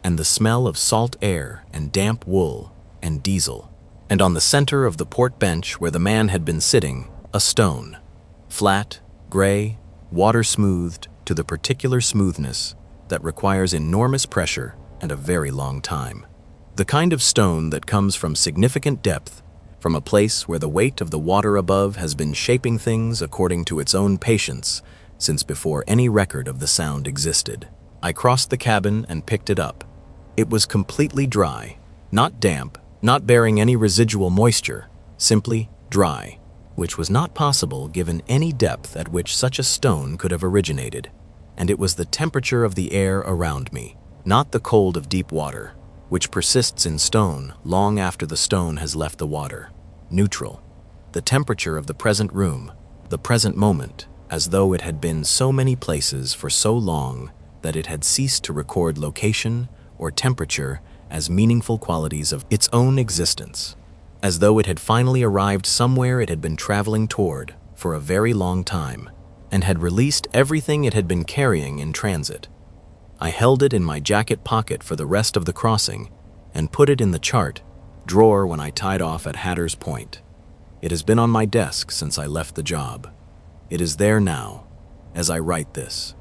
and the smell of salt air and damp wool and diesel. And on the center of the port bench where the man had been sitting, a stone. Flat, gray, water-smoothed to the particular smoothness that requires enormous pressure and a very long time. The kind of stone that comes from significant depth, from a place where the weight of the water above has been shaping things according to its own patience since before any record of the sound existed. I crossed the cabin and picked it up. It was completely dry, not damp, not bearing any residual moisture, simply dry, which was not possible given any depth at which such a stone could have originated. And it was the temperature of the air around me, not the cold of deep water, which persists in stone long after the stone has left the water. Neutral. The temperature of the present room, the present moment, as though it had been so many places for so long that it had ceased to record location or temperature as meaningful qualities of its own existence, as though it had finally arrived somewhere it had been traveling toward for a very long time and had released everything it had been carrying in transit. I held it in my jacket pocket for the rest of the crossing and put it in the chart drawer when I tied off at Hatter's Point. It has been on my desk since I left the job. It is there now, as I write this,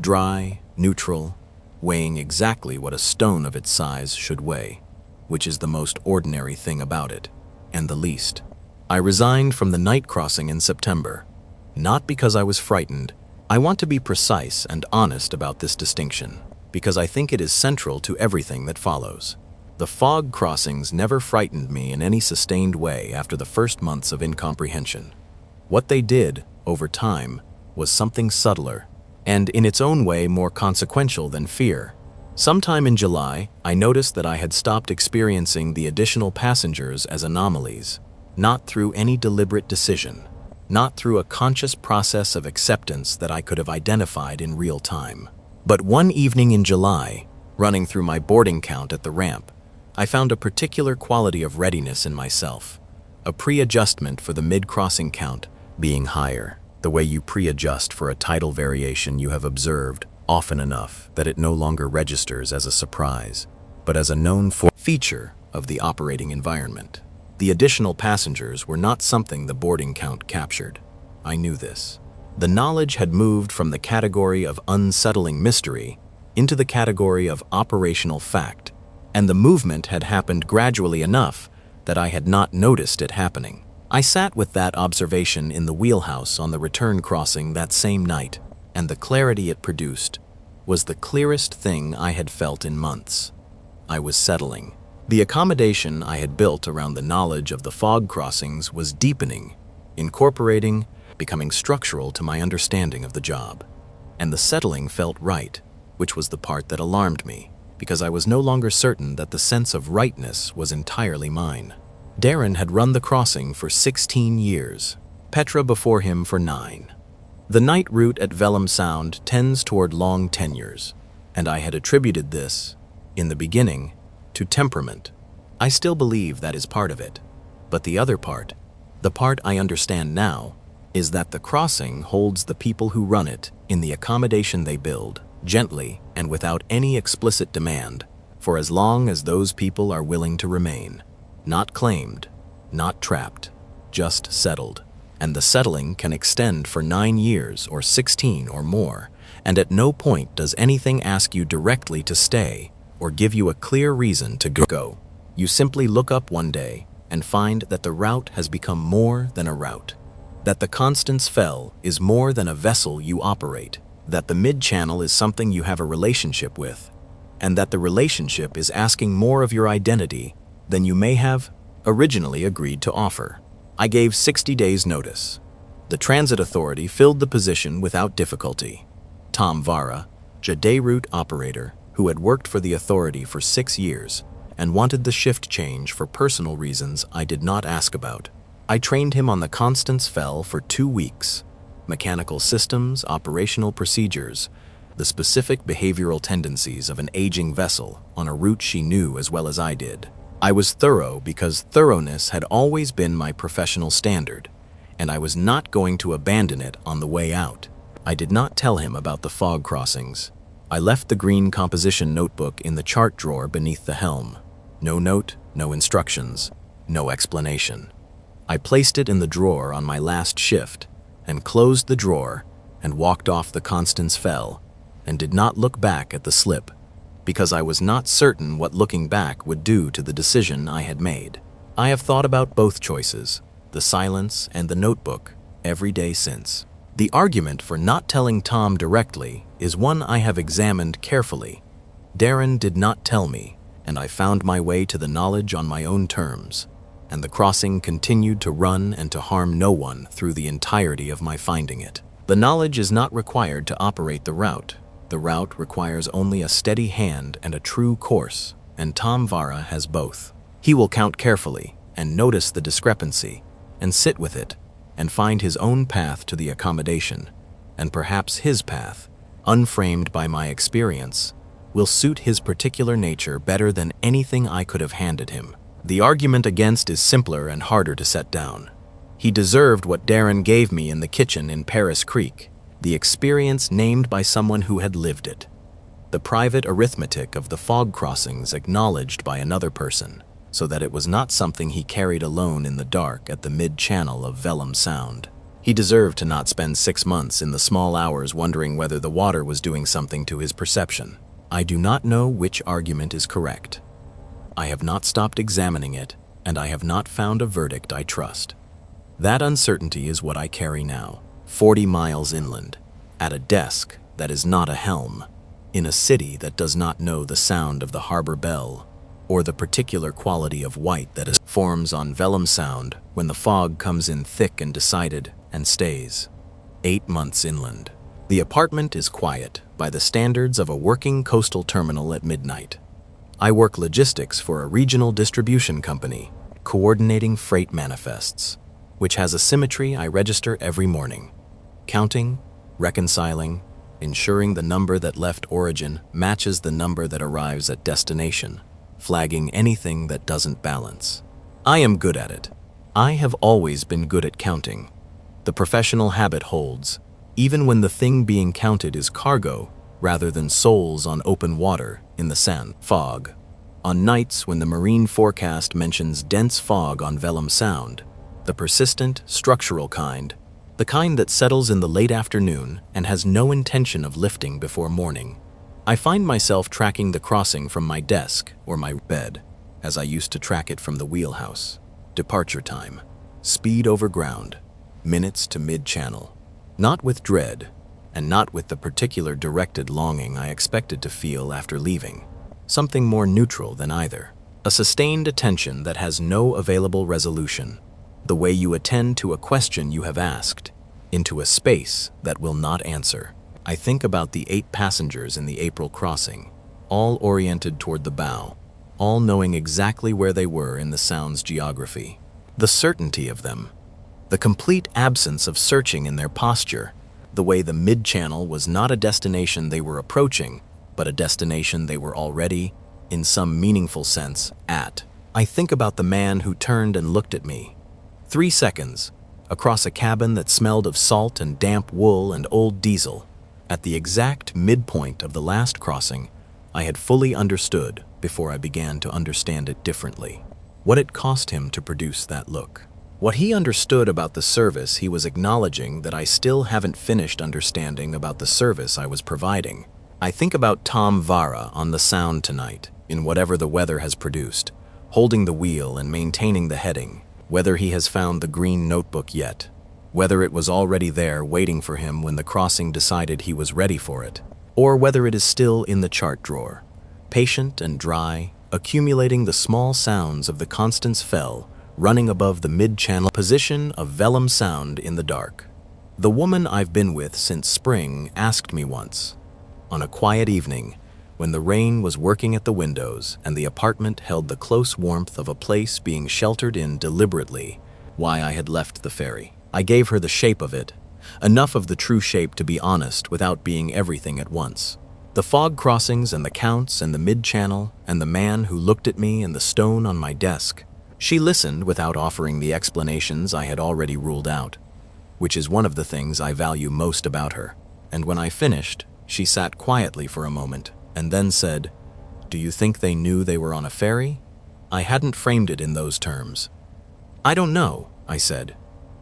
dry, neutral, weighing exactly what a stone of its size should weigh, which is the most ordinary thing about it, and the least. I resigned from the night crossing in September, not because I was frightened. I want to be precise and honest about this distinction, because I think it is central to everything that follows. The fog crossings never frightened me in any sustained way after the first months of incomprehension. What they did, over time, was something subtler, and in its own way more consequential than fear. Sometime in July, I noticed that I had stopped experiencing the additional passengers as anomalies, not through any deliberate decision, not through a conscious process of acceptance that I could have identified in real time. But one evening in July, running through my boarding count at the ramp, I found a particular quality of readiness in myself, a pre-adjustment for the mid-crossing count being higher, the way you pre-adjust for a tidal variation you have observed often enough that it no longer registers as a surprise, but as a known feature of the operating environment. The additional passengers were not something the boarding count captured. I knew this. The knowledge had moved from the category of unsettling mystery into the category of operational fact, and the movement had happened gradually enough that I had not noticed it happening. I sat with that observation in the wheelhouse on the return crossing that same night, and the clarity it produced was the clearest thing I had felt in months. I was settling. The accommodation I had built around the knowledge of the fog crossings was deepening, incorporating, becoming structural to my understanding of the job. And the settling felt right, which was the part that alarmed me, because I was no longer certain that the sense of rightness was entirely mine. Darren had run the crossing for 16 years, Petra before him for 9. The night route at Vellum Sound tends toward long tenures, and I had attributed this, in the beginning, to temperament. I still believe that is part of it, but the other part, the part I understand now, is that the crossing holds the people who run it in the accommodation they build, gently and without any explicit demand, for as long as those people are willing to remain. Not claimed, not trapped, just settled. And the settling can extend for 9 years or 16 or more, and at no point does anything ask you directly to stay or give you a clear reason to go. You simply look up one day and find that the route has become more than a route, that the Constance Fell is more than a vessel you operate, that the mid-channel is something you have a relationship with, and that the relationship is asking more of your identity than you may have originally agreed to offer. I gave 60 days' notice. The transit authority filled the position without difficulty. Tom Vara, a day route operator who had worked for the authority for 6 years and wanted the shift change for personal reasons I did not ask about. I trained him on the Constance Fell for 2 weeks. Mechanical systems, operational procedures, the specific behavioral tendencies of an aging vessel on a route she knew as well as I did. I was thorough because thoroughness had always been my professional standard, and I was not going to abandon it on the way out. I did not tell him about the fog crossings. I left the green composition notebook in the chart drawer beneath the helm. No note, no instructions, no explanation. I placed it in the drawer on my last shift and closed the drawer and walked off the Constance Fell and did not look back at the slip because I was not certain what looking back would do to the decision I had made. I have thought about both choices, the silence and the notebook, every day since. The argument for not telling Tom directly is one I have examined carefully. Darren did not tell me, and I found my way to the knowledge on my own terms, and the crossing continued to run and to harm no one through the entirety of my finding it. The knowledge is not required to operate the route. The route requires only a steady hand and a true course, and Tom Vara has both. He will count carefully and notice the discrepancy and sit with it and find his own path to the accommodation and perhaps his path, unframed by my experience, will suit his particular nature better than anything I could have handed him. The argument against is simpler and harder to set down. He deserved what Darren gave me in the kitchen in Paris Creek, the experience named by someone who had lived it. The private arithmetic of the fog crossings acknowledged by another person, so that it was not something he carried alone in the dark at the mid-channel of Vellum Sound. He deserved to not spend 6 months in the small hours wondering whether the water was doing something to his perception. I do not know which argument is correct. I have not stopped examining it, and I have not found a verdict I trust. That uncertainty is what I carry now, 40 miles inland, at a desk that is not a helm, in a city that does not know the sound of the harbor bell, or the particular quality of white that forms on Vellum Sound when the fog comes in thick and decided and stays. 8 months inland. The apartment is quiet by the standards of a working coastal terminal at midnight. I work logistics for a regional distribution company, coordinating freight manifests, which has a symmetry I register every morning, counting, reconciling, ensuring the number that left origin matches the number that arrives at destination, flagging anything that doesn't balance. I am good at it. I have always been good at counting. The professional habit holds, even when the thing being counted is cargo rather than souls on open water in the sand. Fog. On nights when the marine forecast mentions dense fog on Vellum Sound, the persistent, structural kind, the kind that settles in the late afternoon and has no intention of lifting before morning, I find myself tracking the crossing from my desk or my bed, as I used to track it from the wheelhouse. Departure time, speed over ground, minutes to mid-channel. Not with dread, and not with the particular directed longing I expected to feel after leaving. Something more neutral than either. A sustained attention that has no available resolution. The way you attend to a question you have asked, into a space that will not answer. I think about the 8 passengers in the April crossing, all oriented toward the bow, all knowing exactly where they were in the Sound's geography. The certainty of them. The complete absence of searching in their posture, the way the mid-channel was not a destination they were approaching, but a destination they were already, in some meaningful sense, at. I think about the man who turned and looked at me. 3 seconds, across a cabin that smelled of salt and damp wool and old diesel. At the exact midpoint of the last crossing, I had fully understood before I began to understand it differently. What it cost him to produce that look. What he understood about the service he was acknowledging that I still haven't finished understanding about the service I was providing. I think about Tom Vara on the Sound tonight, in whatever the weather has produced, holding the wheel and maintaining the heading, whether he has found the green notebook yet, whether it was already there waiting for him when the crossing decided he was ready for it, or whether it is still in the chart drawer, patient and dry, accumulating the small sounds of the Constance Fell running above the mid-channel position of Vellum Sound in the dark. The woman I've been with since spring asked me once, on a quiet evening, when the rain was working at the windows and the apartment held the close warmth of a place being sheltered in deliberately, why I had left the ferry. I gave her the shape of it, enough of the true shape to be honest without being everything at once. The fog crossings and the counts and the mid-channel and the man who looked at me and the stone on my desk. She listened without offering the explanations I had already ruled out, which is one of the things I value most about her. And when I finished, she sat quietly for a moment and then said, "Do you think they knew they were on a ferry?" I hadn't framed it in those terms. "I don't know," I said.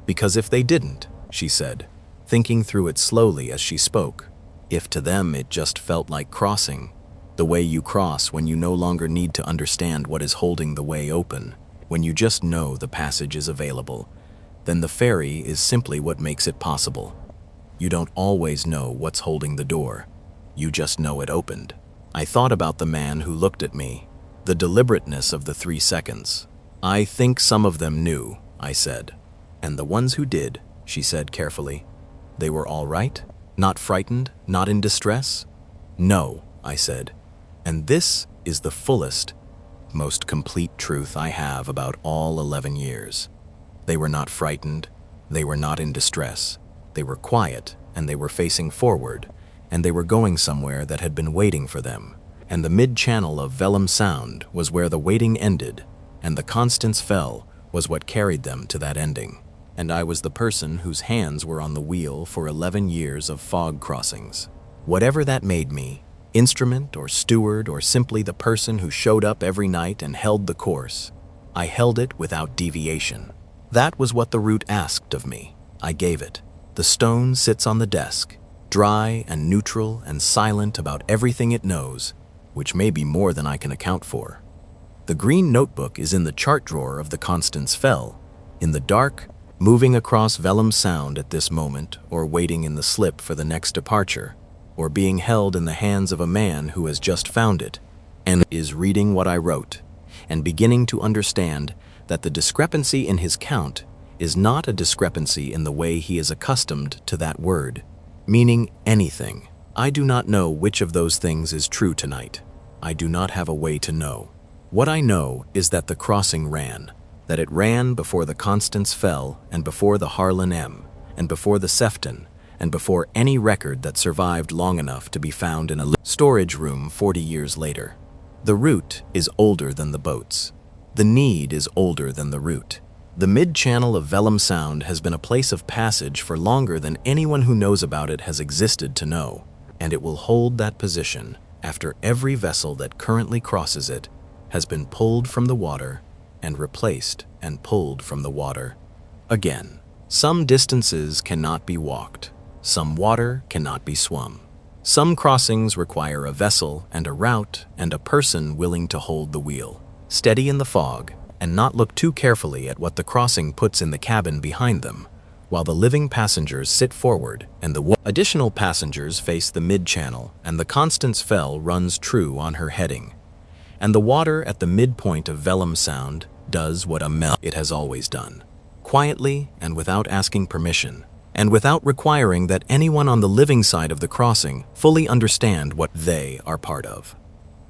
"Because if they didn't," she said, thinking through it slowly as she spoke, "if to them it just felt like crossing, the way you cross when you no longer need to understand what is holding the way open, when you just know the passage is available, then the ferry is simply what makes it possible. You don't always know what's holding the door. You just know it opened." I thought about the man who looked at me, the deliberateness of the 3 seconds. "I think some of them knew," I said. "And the ones who did," she said carefully, "they were all right? Not frightened? Not in distress?" "No," I said. And this is the fullest, most complete truth I have about all 11 years. They were not frightened. They were not in distress. They were quiet and they were facing forward, and they were going somewhere that had been waiting for them. And the mid-channel of Vellum Sound was where the waiting ended, and the Constance Fell was what carried them to that ending. And I was the person whose hands were on the wheel for 11 years of fog crossings. Whatever that made me, instrument or steward or simply the person who showed up every night and held the course, I held it without deviation. That was what the route asked of me. I gave it. The stone sits on the desk, dry and neutral and silent about everything it knows, which may be more than I can account for. The green notebook is in the chart drawer of the Constance Fell, in the dark, moving across Vellum Sound at this moment, or waiting in the slip for the next departure, or being held in the hands of a man who has just found it, and is reading what I wrote, and beginning to understand that the discrepancy in his count is not a discrepancy in the way he is accustomed to that word, meaning anything. I do not know which of those things is true tonight. I do not have a way to know. What I know is that the crossing ran, that it ran before the Constance Fell and before the Harlan M, and before the Sefton, and before any record that survived long enough to be found in a storage room 40 years later. The route is older than the boats. The need is older than the route. The mid-channel of Vellum Sound has been a place of passage for longer than anyone who knows about it has existed to know, and it will hold that position after every vessel that currently crosses it has been pulled from the water and replaced and pulled from the water again. Some distances cannot be walked. Some water cannot be swum. Some crossings require a vessel and a route and a person willing to hold the wheel, steady in the fog, and not look too carefully at what the crossing puts in the cabin behind them, while the living passengers sit forward and the additional passengers face the mid-channel, and the Constance Fell runs true on her heading. And the water at the midpoint of Vellum Sound does what it has always done, quietly and without asking permission, and without requiring that anyone on the living side of the crossing fully understand what they are part of.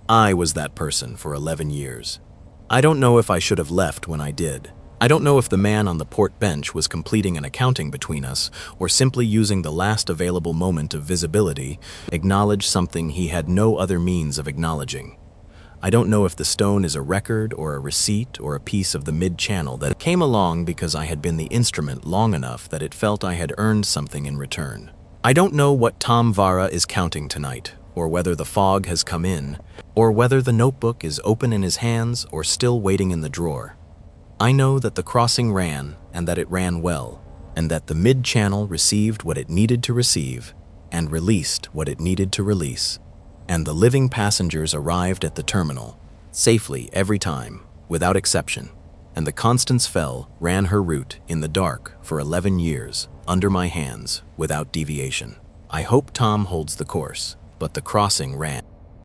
I was that person for 11 years. I don't know if I should have left when I did. I don't know if the man on the port bench was completing an accounting between us, or simply using the last available moment of visibility, acknowledge something he had no other means of acknowledging. I don't know if the stone is a record or a receipt or a piece of the mid-channel that came along because I had been the instrument long enough that it felt I had earned something in return. I don't know what Tom Vara is counting tonight, or whether the fog has come in, or whether the notebook is open in his hands or still waiting in the drawer. I know that the crossing ran, and that it ran well, and that the mid-channel received what it needed to receive, and released what it needed to release, and the living passengers arrived at the terminal, safely every time, without exception, and the Constance Fell ran her route in the dark for 11 years, under my hands, without deviation. I hope Tom holds the course, but the crossing ran.